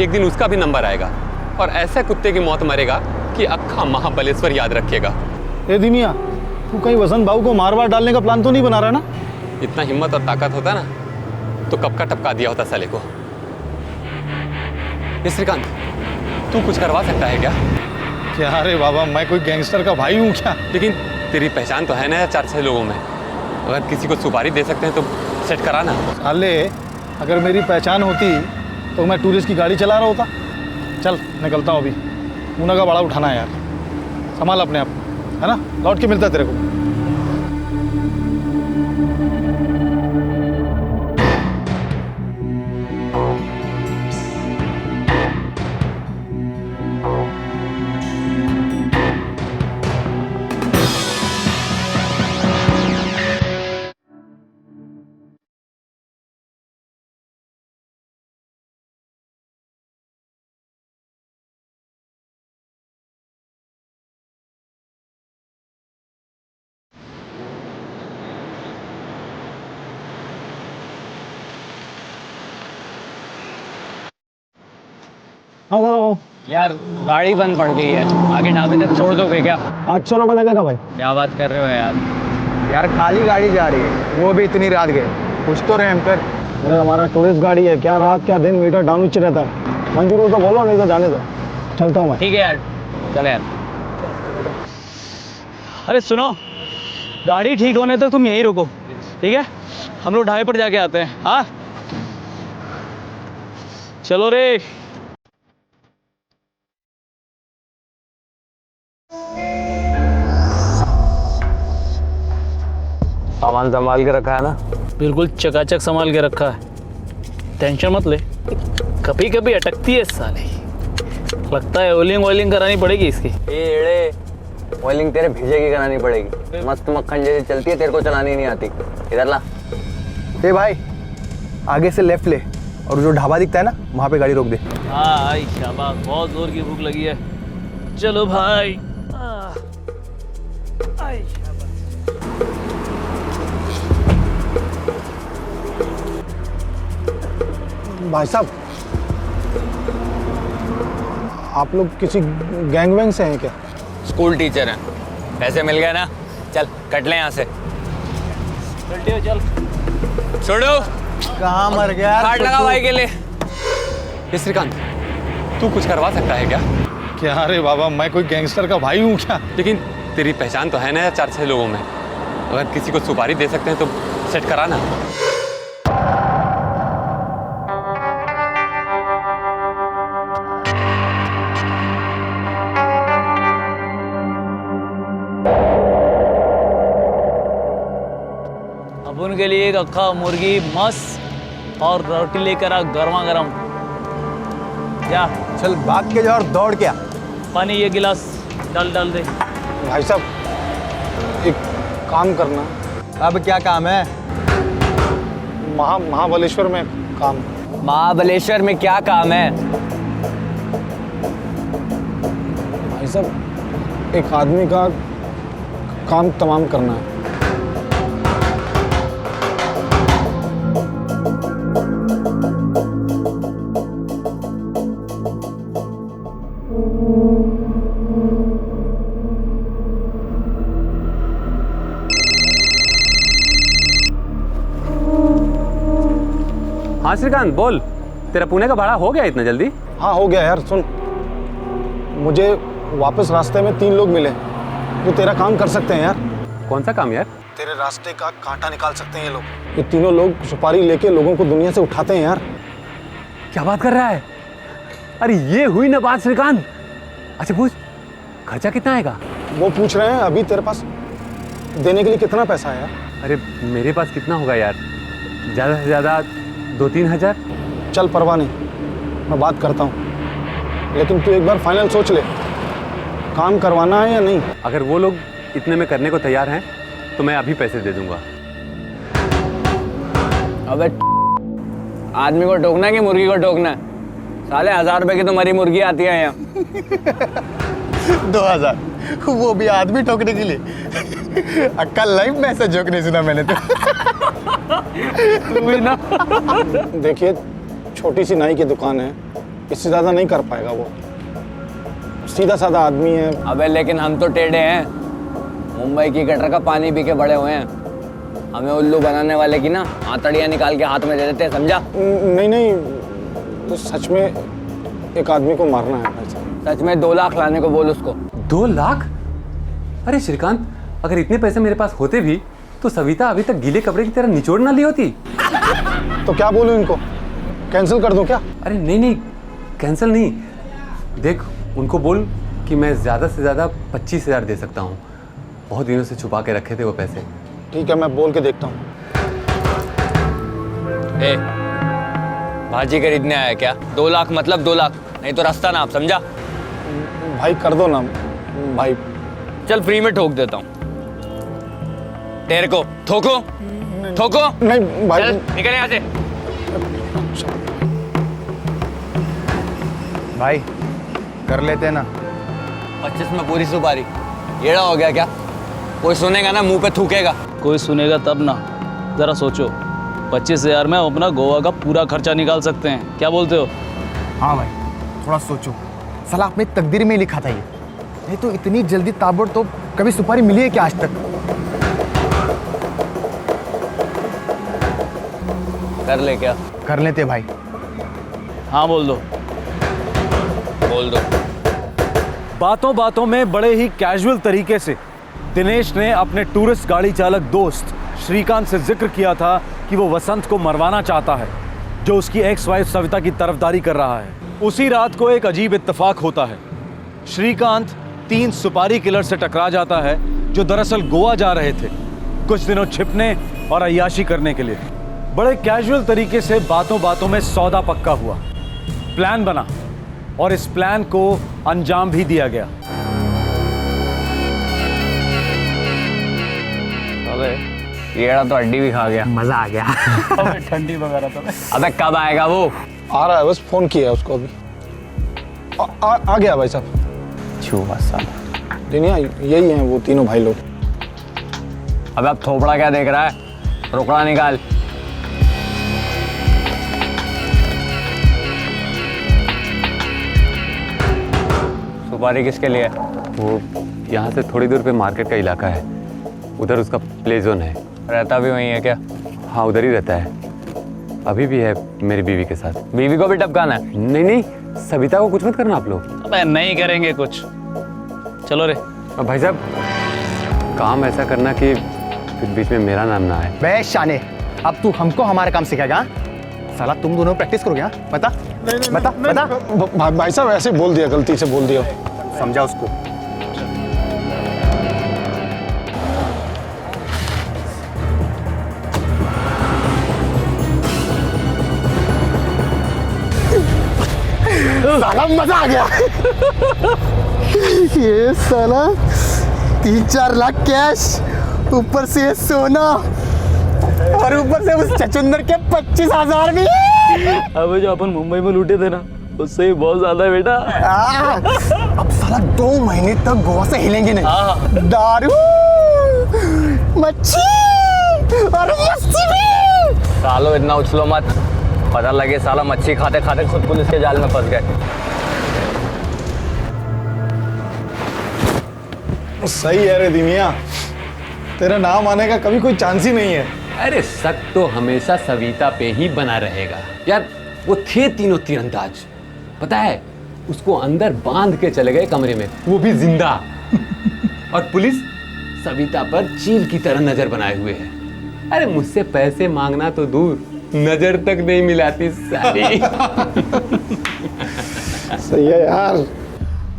Speaker 17: एक दिन उसका भी नंबर आएगा और ऐसे कुत्ते की मौत मरेगा कि अक्खा महाबलेश्वर याद रखेगा।
Speaker 14: ए दिनिया, तू कहीं वसंत भाऊ को मारवार डालने का प्लान तो नहीं बना रहा ना?
Speaker 17: इतना हिम्मत और ताकत होता ना तो कब का टपका दिया होता साले को। श्रीकांत, तू कुछ करवा सकता है क्या?
Speaker 14: क्या रे बाबा, मैं कोई गैंगस्टर का भाई हूँ क्या?
Speaker 17: लेकिन तेरी पहचान तो है ना 4-6 लोगों में, अगर किसी को सुपारी दे सकते हैं तो सेट कराना।
Speaker 14: साले, अगर मेरी पहचान होती तो मैं टूरिस्ट की गाड़ी चला रहा होता। चल निकलता हूँ अभी, ऊना का बड़ा उठाना है यार, संभाल अपने आप, है ना? लौट के मिलता है तेरे को। आओ आओ,
Speaker 5: यार गाड़ी बंद पड़ गई है, आगे ढाबे तक छोड़ दोगे क्या?
Speaker 6: आज चलो बनेगा भाई।
Speaker 5: क्या बात कर रहे हो यार?
Speaker 6: यार खाली गाड़ी जा रही है, वो भी इतनी रात गए, कुछ तो रहम कर। अरे हमारा टूरिस्ट गाड़ी है, क्या रात क्या दिन मीटर डाउन नीचे रहता है। मंजूर हो तो बोलो, नहीं तो जाने दो। चलता हूँ मैं।
Speaker 5: ठीक है यार, चले यार।
Speaker 14: अरे सुनो, गाड़ी ठीक होने तक तुम यहीं रुको, ठीक है? हम लोग ढाबे पर जाके आते हैं। हाँ चलो रे।
Speaker 5: सामान संभाल के रखा है ना?
Speaker 14: बिल्कुल चकाचक संभाल के रखा है, टेंशन मत ले। कभी कभी अटकती है साले, लगता है ऑयलिंग करानी पड़ेगी इसकी।
Speaker 5: एड़े, ऑयलिंग तेरे भेजे की करानी पड़ेगी। मस्त मक्खन जैसी चलती है, तेरे को चलानी नहीं आती। इधर ला।
Speaker 6: ए भाई, आगे से लेफ्ट ले और जो ढाबा दिखता है ना, वहाँ पे गाड़ी रोक दे।
Speaker 14: हाँ आई शाबाश, बहुत जोर की भूख लगी है। चलो भाई। आई
Speaker 6: भाई साहब, आप लोग किसी गैंग वैंग से हैं क्या?
Speaker 5: स्कूल टीचर हैं, पैसे मिल गए ना, चल कट ले यहाँ से।
Speaker 14: चल
Speaker 5: छोड़ो।
Speaker 6: कहाँ मर गया?
Speaker 5: कार्ड लगा भाई के लिए।
Speaker 17: ये श्रीकांत, तू कुछ करवा सकता है क्या?
Speaker 22: क्या रे बाबा, मैं कोई गैंगस्टर का भाई हूँ क्या?
Speaker 17: लेकिन तेरी पहचान तो है ना 4-6 लोगों में, अगर किसी को सुपारी दे सकते हैं तो सेट करा ना।
Speaker 14: अब उनके लिए एक अक्खा मुर्गी मस्त और रोटी लेकर आ गर्मा गर्म। जा
Speaker 6: चल भाग के जा और दौड़ के आ।
Speaker 14: पानी ये गिलास डाल दे।
Speaker 6: भाई साहब, एक काम करना। अब क्या काम है? महाबलेश्वर में काम।
Speaker 5: महाबलेश्वर में क्या काम है?
Speaker 6: भाई साहब, एक आदमी का काम तमाम करना है।
Speaker 17: हाँ श्रीकांत बोल, तेरा पुणे का भाड़ा हो गया इतना जल्दी?
Speaker 6: हाँ हो गया यार। सुन, मुझे वापस रास्ते में 3 लोग मिले जो तेरा काम कर सकते हैं यार।
Speaker 17: कौन सा काम यार?
Speaker 6: तेरे रास्ते का कांटा निकाल सकते हैं ये लोग। ये तीनों लोग सुपारी लेके लोगों को दुनिया से उठाते हैं यार।
Speaker 17: क्या बात कर रहा है? अरे ये हुई ना बात श्रीकांत। अच्छा पूछ, खर्चा कितना आएगा?
Speaker 6: वो पूछ रहे हैं अभी तेरे पास देने के लिए कितना पैसा है यार?
Speaker 17: अरे मेरे पास कितना होगा यार, ज़्यादा से ज़्यादा 2-3 हज़ार।
Speaker 6: चल परवाह नहीं, मैं बात करता हूँ, लेकिन तू एक बार फाइनल सोच ले, काम करवाना है या नहीं।
Speaker 17: अगर वो लोग इतने में करने को तैयार हैं तो मैं अभी पैसे दे दूंगा।
Speaker 5: अबे आदमी को टोकना है कि मुर्गी को टोकना है? साले 1000 रुपए की तो मरी मुर्गी आती है यहाँ।
Speaker 6: 2000, वो भी आदमी ठोकने के लिए। अक्कल लाइव में ऐसा जोक नहीं सुना मैंने तो। देखिए, छोटी सी नाई की दुकान है, इससे ज्यादा नहीं कर पाएगा वो। सीधा साधा आदमी है।
Speaker 5: अबे लेकिन हम तो टेढ़े हैं, मुंबई की गटर का पानी पी के बड़े हुए हैं। हमें उल्लू बनाने वाले की ना आंतड़ियाँ निकाल के हाथ में दे देते हैं, समझा?
Speaker 6: नहीं, तो सच में एक आदमी को मारना है।
Speaker 5: सच में 2 लाख लाने को बोल उसको।
Speaker 17: 2 लाख? अरे श्रीकांत, अगर इतने पैसे मेरे पास होते भी तो सविता अभी तक गीले कपड़े की तरह निचोड़ ना ली होती।
Speaker 6: तो क्या बोलूं इनको, कैंसिल कर दूं क्या?
Speaker 17: अरे नहीं, कैंसिल नहीं। देख, उनको बोल कि मैं ज़्यादा से ज़्यादा 25,000 दे सकता हूँ। बहुत दिनों से छुपा के रखे थे वो पैसे।
Speaker 6: ठीक है, मैं बोल के देखता हूँ।
Speaker 5: ए, भाजी खरीदने आया क्या? 2 लाख मतलब 2 लाख, नहीं तो रास्ता ना आप, समझा?
Speaker 6: भाई कर दो ना भाई।
Speaker 5: चल फ्री में ठोक देता हूँ तेरे को। ठोको
Speaker 6: नहीं भाई।
Speaker 5: चल निकल यहाँ से।
Speaker 6: भाई कर लेते ना।
Speaker 5: 25 में पूरी सुपारी। येड़ा हो गया क्या? कोई सुनेगा ना मुंह पे थूकेगा।
Speaker 14: कोई सुनेगा तब ना, जरा सोचो। 25,000 में हम अपना गोवा का पूरा खर्चा निकाल सकते हैं, क्या बोलते हो?
Speaker 6: हाँ भाई, थोड़ा सोचो,
Speaker 14: साला अपनी तकदीर में लिखा था ये। नहीं तो इतनी जल्दी ताबड़तोड़ कभी सुपारी मिली है क्या आज तक?
Speaker 5: कर ले क्या?
Speaker 14: कर लेते भाई।
Speaker 7: हाँ बोल दो।
Speaker 5: बोल दो।
Speaker 8: बातों बातों में बड़े ही कैजुअल तरीके से दिनेश ने अपने टूरिस्ट गाड़ी चालक दोस्त श्रीकांत से जिक्र किया था कि वो वसंत को मरवाना चाहता है, जो उसकी एक्स वाइफ सविता की तरफदारी कर रहा है। उसी रात को एक अजीब इत्तेफाक होता है। श्रीकांत 3 सुपारी किलर से टकरा जाता है, जो दरअसल गोवा जा रहे थे कुछ दिनों छिपने और अय्याशी करने के लिए। बड़े कैजुअल तरीके से बातों बातों में सौदा पक्का हुआ, प्लान बना और इस प्लान को अंजाम भी दिया गया।
Speaker 5: अबे येड़ा तो हड्डी भी खा गया।
Speaker 14: मजा आ गया।
Speaker 7: ठंडी वगैरह तो।
Speaker 5: अबे कब आएगा वो?
Speaker 9: आ रहा है, बस फोन किया उसको अभी। आ गया भाई साहब। दुनिया यही हैं वो तीनों भाई लोग।
Speaker 5: अबे अब थोपड़ा क्या देख रहा है? रोकड़ा निकाल। सुपारी किसके लिए?
Speaker 17: वो यहाँ से थोड़ी दूर पे मार्केट का इलाका है, उधर उसका प्ले जोन है।
Speaker 5: रहता भी वहीं है क्या?
Speaker 17: हाँ उधर ही रहता है, अभी भी है मेरी बीवी के साथ।
Speaker 5: बीवी को भी टपकाना है?
Speaker 17: नहीं नहीं, सविता को कुछ मत करना आप लोग।
Speaker 7: अबे नहीं करेंगे कुछ, चलो रे।
Speaker 17: भाई साहब काम ऐसा करना कि फिर बीच में मेरा नाम ना आए।
Speaker 14: बे शाने, अब तू हमको हमारा काम सिखाएगा? साला तुम दोनों प्रैक्टिस करोगे? हाँ बता बता बता।
Speaker 9: भाई साहब ऐसे बोल दिया, गलती से बोल दिया।
Speaker 14: समझा उसको।
Speaker 9: साला मजा आ गया।
Speaker 14: ये साला 3-4 लाख कैश, ऊपर से ये सोना और ऊपर से उस चचुंदर के 25,000 भी।
Speaker 7: अबे जो अपन मुंबई में लूटे थे ना, उससे ही बहुत ज्यादा है बेटा।
Speaker 14: अब साला 2 महीने तक गोवा से हिलेंगे नहीं। दारू, मच्छी और मस्ती भी।
Speaker 5: सालो इतना उछलो मत, पता लगे साला मच्छी खाते खाते खुद पुलिस के जाल में फंस गए।
Speaker 9: सही है रे दिमिया, तेरा नाम आने का कभी कोई चांस ही नहीं है।
Speaker 17: अरे शक तो हमेशा सविता पे ही बना रहेगा यार। वो थे तीनों तीरंदाज, पता है उसको अंदर बांध के चले गए कमरे में, वो भी जिंदा। और पुलिस सविता पर चील की तरह नजर बनाए हुए है। अरे मुझसे पैसे मांगना तो दूर, नजर तक नहीं मिलाती साली।
Speaker 9: सही है यार।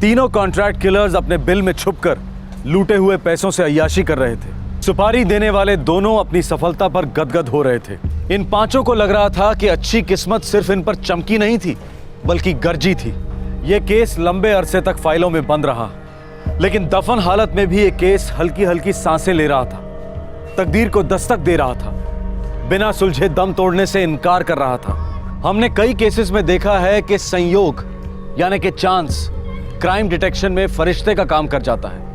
Speaker 8: तीनों कॉन्ट्रैक्ट किलर्स अपने बिल में छुपकर लूटे हुए पैसों से अय्याशी कर रहे थे। सुपारी देने वाले दोनों अपनी सफलता पर गदगद हो रहे थे। इन पांचों को लग रहा था कि अच्छी किस्मत सिर्फ इन पर चमकी नहीं थी, बल्कि गरजी थी। यह केस लंबे अरसे तक फाइलों में बंद रहा, लेकिन दफन हालत में भी यह केस हल्की हल्की सांसें ले रहा था, तकदीर को दस्तक दे रहा था, बिना सुलझे दम तोड़ने से इनकार कर रहा था। हमने कई केसेस में देखा है कि संयोग यानी कि चांस क्राइम डिटेक्शन में फरिश्ते का काम कर जाता है।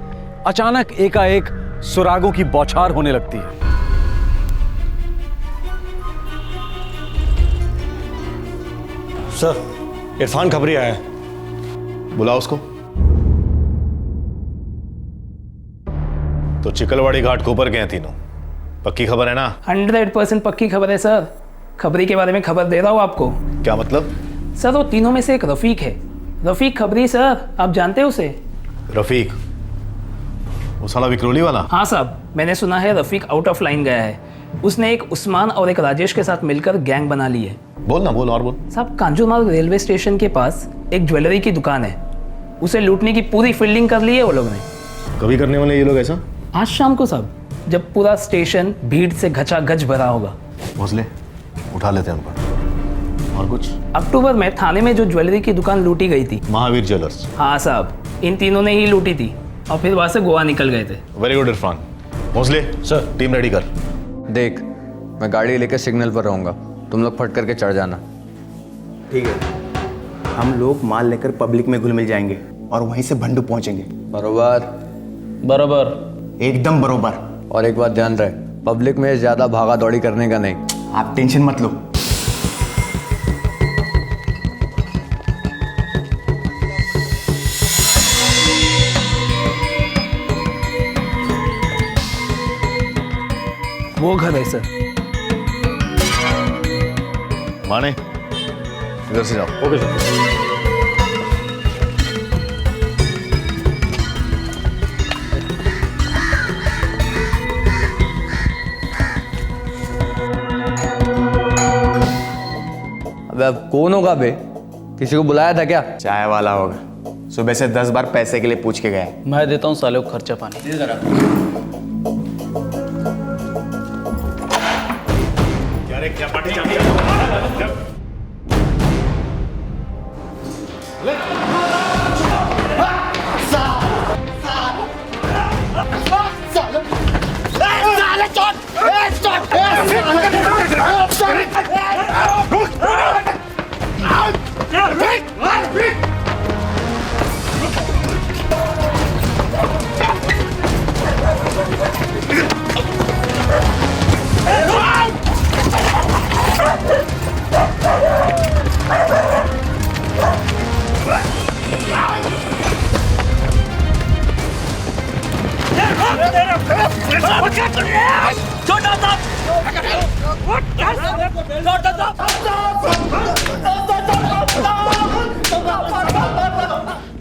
Speaker 8: अचानक एकाएक सुरागों की बौछार होने लगती है।
Speaker 22: सर इरफान खबरी आया है, बुलाओ उसको। तो चिकलवाड़ी घाट को ऊपर गए तीनों, पक्की खबर है ना?
Speaker 12: 100% पक्की खबर है सर। खबरी के बारे में खबर दे रहा हूँ आपको।
Speaker 22: क्या मतलब?
Speaker 12: सर वो तीनों में से एक रफीक है, रफीक खबरी सर, आप जानते हैं उसे?
Speaker 22: रफीक? वो साला विक्रोली वाला?
Speaker 12: हाँ साहब, मैंने सुना है रफीक आउट ऑफ लाइन गया है। उसने एक उस्मान और एक राजेश के साथ मिलकर गैंग बना ली है।
Speaker 22: बोल ना, बोल और बोल।
Speaker 12: साहब कांजूरमार्ग रेलवे स्टेशन के पास एक ज्वेलरी की दुकान है, उसे लूटने की पूरी फील्डिंग कर ली है वो लोग ने।
Speaker 22: कभी करने वाले ये लोग ऐसा?
Speaker 12: आज शाम को साहब, जब पूरा स्टेशन भीड़ से घचाघच भरा होगा।
Speaker 22: भोसले उठा लेते हैं उनको। और कुछ?
Speaker 12: अक्टूबर में थाने में जो ज्वेलरी की दुकान लूटी गई थी,
Speaker 22: महावीर ज्वेलर्स।
Speaker 12: हाँ साहब, इन तीनों ने ही लूटी थी और फिर वहां से गोवा निकल गए थे।
Speaker 22: Very good Irfan. Bhosle sir, team ready कर।
Speaker 5: देख, मैं गाड़ी लेकर सिग्नल पर रहूंगा, तुम लोग फट करके चढ़ जाना।
Speaker 6: ठीक है। हम लोग माल लेकर पब्लिक में घुल मिल जाएंगे और वहीं से भंडू पहुंचेंगे।
Speaker 5: बरोबर?
Speaker 12: बरोबर,
Speaker 6: एकदम बरोबर।
Speaker 5: और एक बात ध्यान रहे, पब्लिक में ज्यादा भागा दौड़ी करने का नहीं।
Speaker 6: आप टेंशन मत लो।
Speaker 12: वो घर है सर।
Speaker 8: माने इधर से जाओ। Okay sir.
Speaker 5: अबे अब कौन होगा बे? किसी को बुलाया था क्या?
Speaker 9: चाय वाला होगा, सुबह से 10 बार पैसे के लिए पूछ के गया।
Speaker 12: मैं देता हूँ साले को खर्चा पानी।
Speaker 8: क्या पार्टी चाहती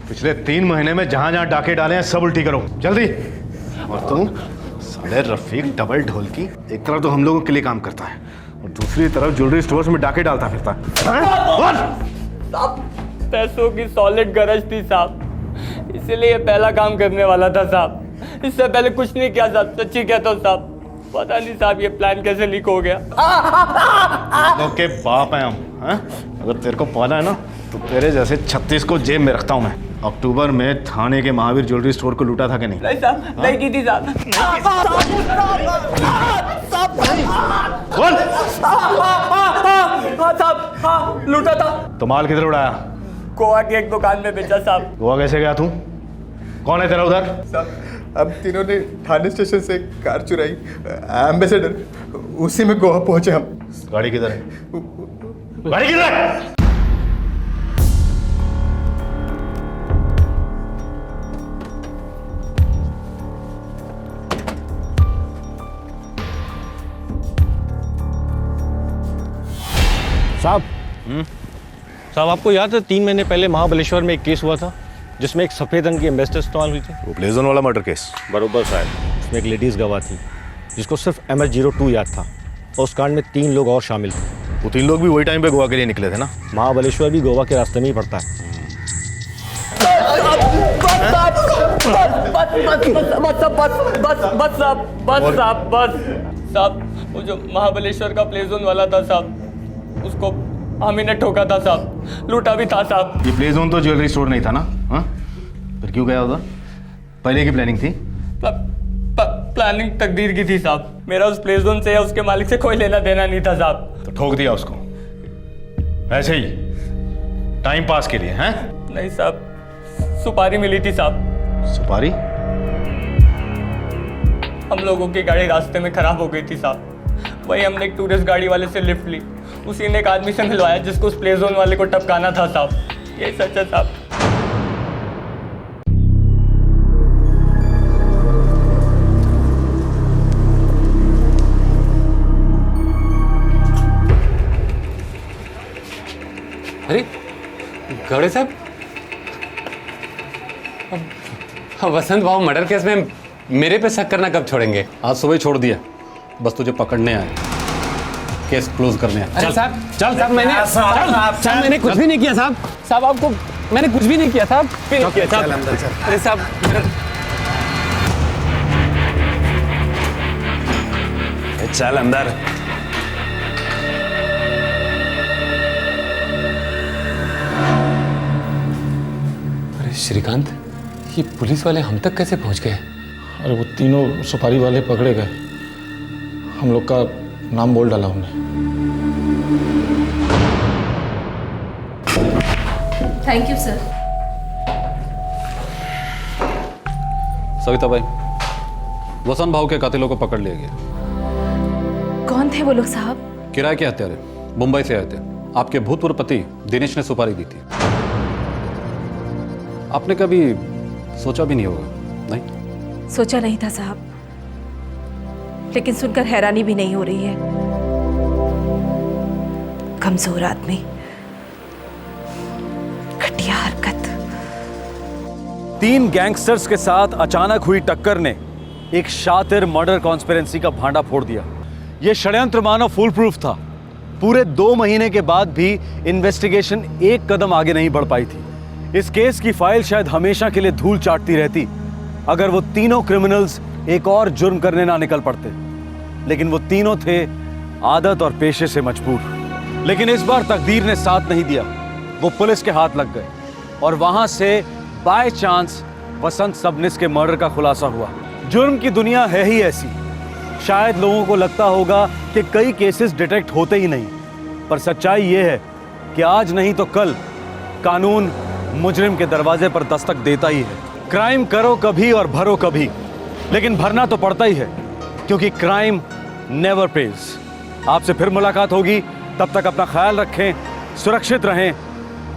Speaker 8: पिछले 3 महीने में जहां जहां डाके डाले हैं सब उल्टी करो जल्दी। और तुम साले रफीक डबल ढोल की, एक तरफ तो हम लोगों के लिए काम करता है और दूसरी तरफ ज्वेलरी स्टोर्स में डाके डालता फिरता है।
Speaker 5: पैसों की सॉलिड गरज थी साहब, इसीलिए ये पहला काम करने वाला था साहब। इससे पहले कुछ नहीं किया साहब, सच्ची कहता हूँ साहब। पता नहीं साहब ये प्लान कैसे लीक हो गया।
Speaker 8: लोग के बाप हैं हम, हैं? अगर तेरे को पाला है ना तो तेरे जैसे 36 को जेब में रखता हूँ मैं। अक्टूबर में थाने के महावीर ज्वेलरी स्टोर को लूटा था कि नहीं?
Speaker 5: नहीं साहब, नहीं की थी साहब।
Speaker 8: बोल।
Speaker 5: साहब हाँ लूटा था।
Speaker 8: तो माल किधर उड़ाया?
Speaker 5: गोवा की एक दुकान में बेचा साहब।
Speaker 8: गोवा कैसे गया तू? कौन है तेरा उधर?
Speaker 9: साहब अब तीनों ने थाने स्टेशन से कार चुराई, एम्बेसडर, उसी में गोवा पहुंचे हम।
Speaker 8: गाड़ी किधर है? गाड़ी किधर है?
Speaker 22: साहब साहब आपको याद है 3 महीने पहले महाबलेश्वर में एक केस हुआ था जिसमें एक सफ़ेद रंग की एम्बेसडर इस्तेमाल हुई थी?
Speaker 8: वो प्लेजन वाला मर्डर केस।
Speaker 22: बरोबर साहब, उसमें एक लेडीज़ गवाह थी जिसको सिर्फ MS-02 याद था और उस कांड में 3 लोग और शामिल थे।
Speaker 8: वो 3 लोग भी वही टाइम पे गोवा के लिए निकले थे ना?
Speaker 22: महाबलेश्वर भी गोवा के रास्ते में ही पड़ता है।
Speaker 5: साहब वो जो महाबलेश्वर का प्ले जोन वाला था साहब, उसको हम ही ने ठोका था साहब, लूटा भी था साहब।
Speaker 8: ये प्ले जोन तो ज्वेलरी स्टोर नहीं था ना? हाँ फिर क्यों गया उधर? पहले की प्लानिंग थी?
Speaker 5: प्लानिंग तकदीर की थी साहब। मेरा उस प्ले जोन से या उसके मालिक से कोई लेना देना नहीं था साहब।
Speaker 8: तो ठोक दिया उसको ऐसे ही टाइम पास के लिए? हैं?
Speaker 5: नहीं साहब, सुपारी मिली थी साहब।
Speaker 8: सुपारी?
Speaker 5: हम लोगों की गाड़ी रास्ते में खराब हो गई थी साहब, वही हमने एक टूरिस्ट गाड़ी वाले से लिफ्ट ली, उसी ने एक आदमी से मिलवाया जिसको उस प्ले जोन वाले को टपकाना था साहब। ये सच है साहब।
Speaker 17: अरे गौड़े साहब, वसंत भाव मर्डर केस में मेरे पे शक करना कब छोड़ेंगे?
Speaker 4: आज सुबह छोड़ दिया, बस तुझे पकड़ने आए, केस क्लोज करने आए।
Speaker 17: चल साहब, चल साहब, मैंने कुछ भी नहीं किया साहब। साहब आपको मैंने कुछ भी नहीं किया साहब।
Speaker 21: चल अंदर चल।
Speaker 17: अरे साहब
Speaker 21: चल अंदर।
Speaker 17: अरे श्रीकांत, ये पुलिस वाले हम तक कैसे पहुंच गए?
Speaker 9: अरे वो तीनों सुपारी वाले पकड़े गए, हम लोग का नाम बोल डाला हमने।
Speaker 16: Thank you sir.
Speaker 4: सविता भाई, वसंत भाव के कातिलों को पकड़ लिया गया।
Speaker 16: कौन थे वो लोग साहब?
Speaker 4: किराए के हत्यारे, मुंबई से आए थे। आपके भूतपूर्व पति दिनेश ने सुपारी दी थी। आपने कभी सोचा भी नहीं होगा? नहीं
Speaker 16: सोचा नहीं था साहब, लेकिन सुनकर हैरानी भी नहीं हो रही है। कमजोर आदमी, घटिया हरकत।
Speaker 8: 3 गैंगस्टर्स के साथ अचानक हुई टक्कर ने एक शातिर मर्डर कॉन्स्पिरेंसी का भांडा फोड़ दिया। यह षड्यंत्र मानो फुल प्रूफ था। पूरे 2 महीने के बाद भी इन्वेस्टिगेशन एक कदम आगे नहीं बढ़ पाई थी। इस केस की फाइल शायद हमेशा के लिए धूल चाटती रहती अगर वो तीनों क्रिमिनल्स एक और जुर्म करने ना निकल पड़ते। लेकिन वो तीनों थे आदत और पेशे से मजबूर। लेकिन इस बार तकदीर ने साथ नहीं दिया। वो पुलिस के हाथ लग गए और वहां से बाय चांस वसंत सबनिस के मर्डर का खुलासा हुआ। जुर्म की दुनिया है ही ऐसी। शायद लोगों को लगता होगा कि कई केसेस डिटेक्ट होते ही नहीं, पर सच्चाई ये है कि आज नहीं तो कल कानून मुजरिम के दरवाजे पर दस्तक देता ही है। क्राइम करो कभी और भरो कभी, लेकिन भरना तो पड़ता ही है, क्योंकि क्राइम नेवर पेज। आपसे फिर मुलाकात होगी, तब तक अपना ख्याल रखें, सुरक्षित रहें।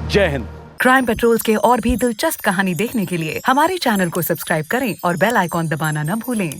Speaker 8: जय हिंद।
Speaker 3: क्राइम पेट्रोल्स के और भी दिलचस्प कहानी देखने के लिए हमारे चैनल को सब्सक्राइब करें और बेल आइकॉन दबाना न भूलें।